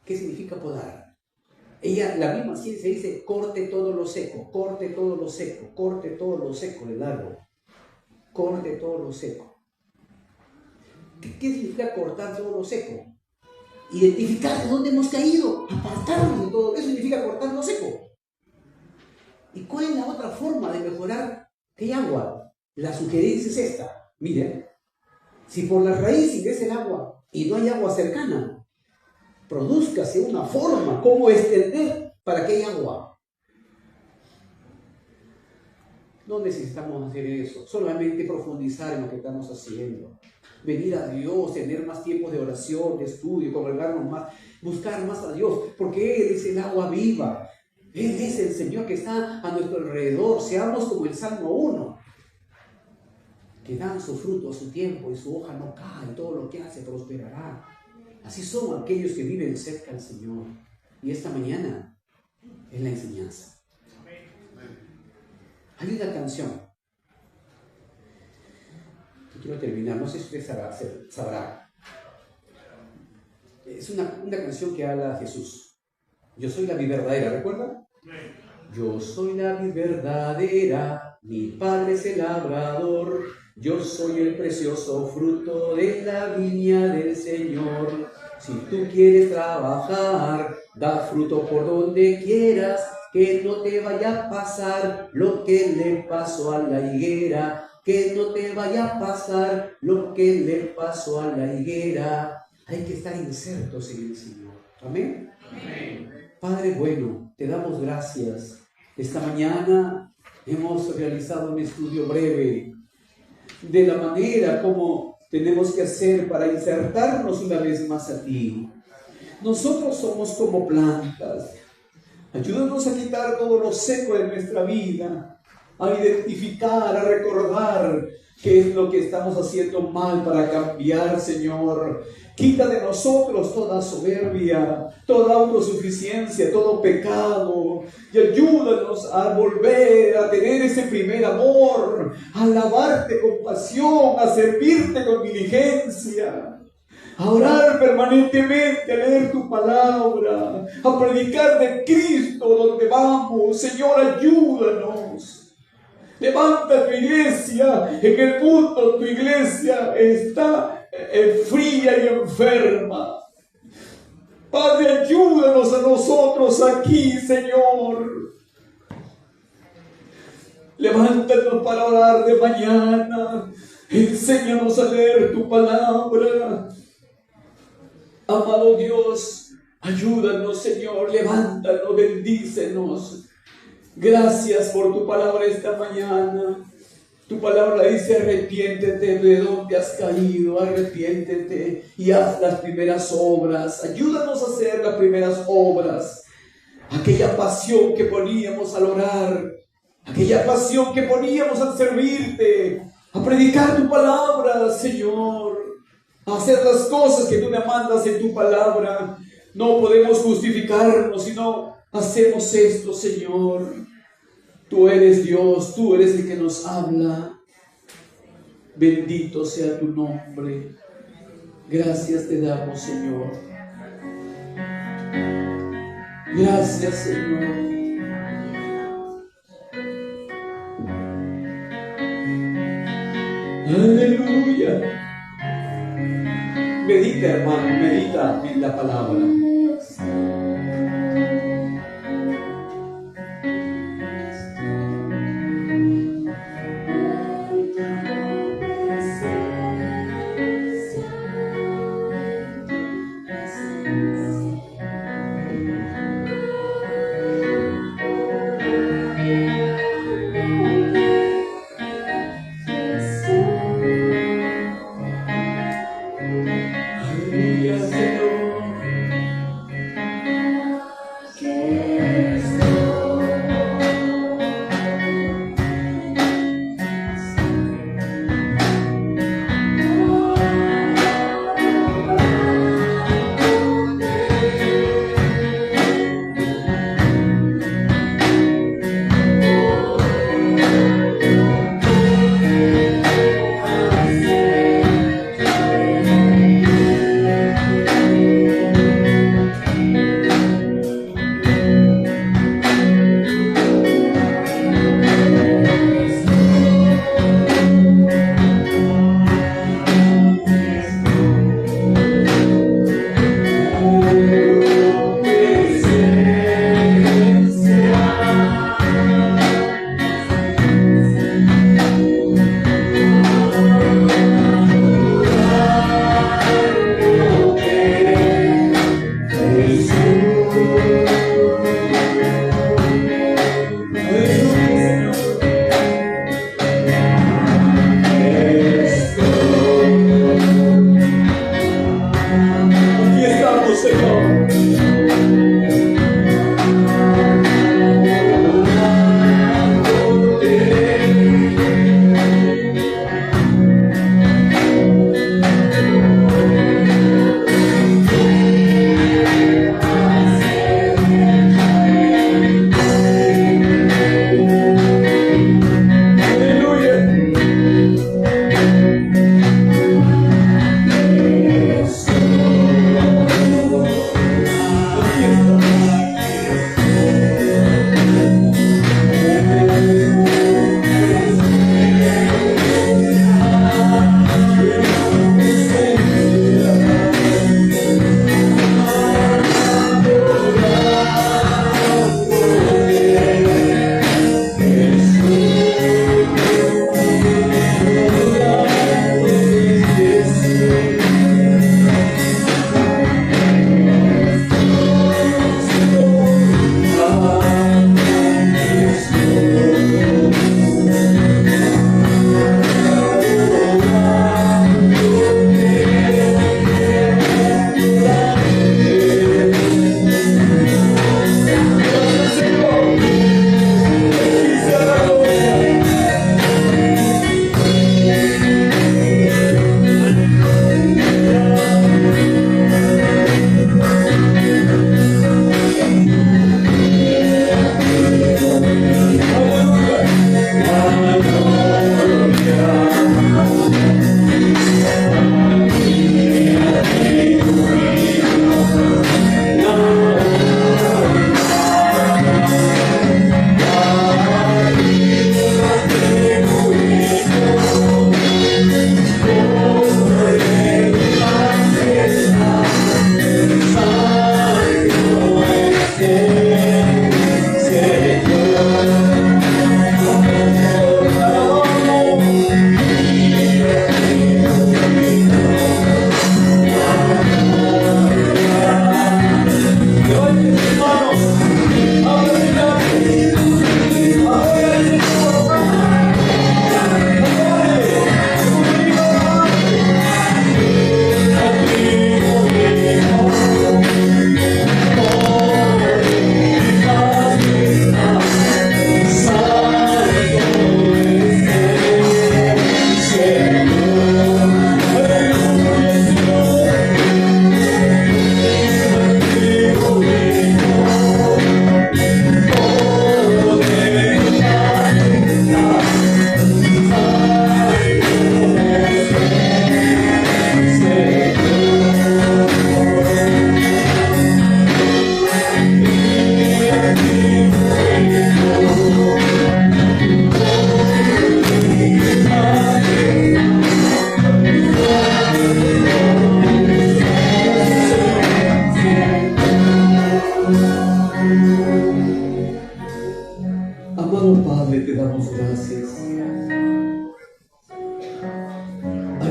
¿Qué significa podar? La misma ciencia dice, corte todo lo seco, corte todo lo seco, corte todo lo seco del árbol. Corte todo lo seco. ¿Qué significa cortar todo lo seco? Identificar de dónde hemos caído, apartarnos de todo. Eso significa cortar lo seco. ¿Y cuál es la otra forma de mejorar que hay agua? La sugerencia es esta. Miren, si por la raíz ingresa el agua y no hay agua cercana, produzcase una forma, cómo extender para que haya agua. No necesitamos hacer eso, solamente profundizar en lo que estamos haciendo. Venir a Dios, tener más tiempos de oración, de estudio, congregarnos más, buscar más a Dios, porque Él es el agua viva. Él es el Señor que está a nuestro alrededor. Seamos como el Salmo 1, que dan su fruto a su tiempo y su hoja no cae, todo lo que hace prosperará. Así son aquellos que viven cerca del Señor. Y esta mañana es la enseñanza. Hay una canción que quiero terminar, no sé si usted sabrá. Es una canción que habla de Jesús. Yo soy la vid verdadera, ¿recuerdan? Yo soy la vid verdadera, mi Padre es el labrador, yo soy el precioso fruto de la viña del Señor. Si tú quieres trabajar, da fruto por donde quieras, que no te vaya a pasar lo que le pasó a la higuera, que no te vaya a pasar lo que le pasó a la higuera. Hay que estar insertos en el Señor. ¿Amén? Amén. Padre bueno, te damos gracias. Esta mañana hemos realizado un estudio breve de la manera como tenemos que hacer para insertarnos una vez más a ti. Nosotros somos como plantas. Ayúdanos a quitar todo lo seco de nuestra vida, a identificar, a recordar qué es lo que estamos haciendo mal para cambiar, Señor. Quita de nosotros toda soberbia, toda autosuficiencia, todo pecado, y ayúdanos a volver a tener ese primer amor, a alabarte con pasión, a servirte con diligencia, a orar permanentemente, a leer tu palabra, a predicar de Cristo donde vamos. Señor, ayúdanos. Levanta tu iglesia. En el mundo tu iglesia está fría y enferma. Padre, ayúdanos a nosotros aquí, Señor. Levántanos para orar de mañana. Enséñanos a leer tu palabra. Amado Dios, ayúdanos, Señor, levántanos, bendícenos. Gracias por tu palabra esta mañana. Tu palabra dice: arrepiéntete de donde has caído, arrepiéntete y haz las primeras obras. Ayúdanos a hacer las primeras obras. Aquella pasión que poníamos al orar, aquella pasión que poníamos al servirte, a predicar tu palabra, Señor, a hacer las cosas que tú me mandas en tu palabra. No podemos justificarnos si no hacemos esto, Señor. Tú eres Dios, tú eres el que nos habla. Bendito sea tu nombre. Gracias te damos, Señor. Gracias, Señor. Aleluya. Medita, hermano, medita en la palabra. Aleluya, Señor.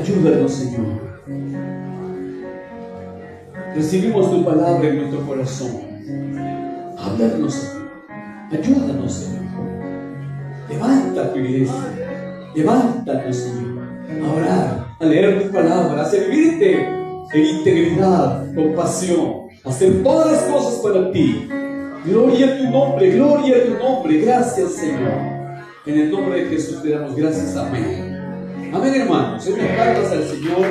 Ayúdanos, Señor. Recibimos tu palabra en nuestro corazón. Háblanos, Señor. Ayúdanos, Señor. Levanta tu iglesia. Levántanos, Señor, a orar, a leer tu palabra, a servirte en integridad, con pasión, a hacer todas las cosas para ti. Gloria a tu nombre, gloria a tu nombre. Gracias, Señor. En el nombre de Jesús te damos gracias. Amén. Amén, hermanos. En las palmas al Señor.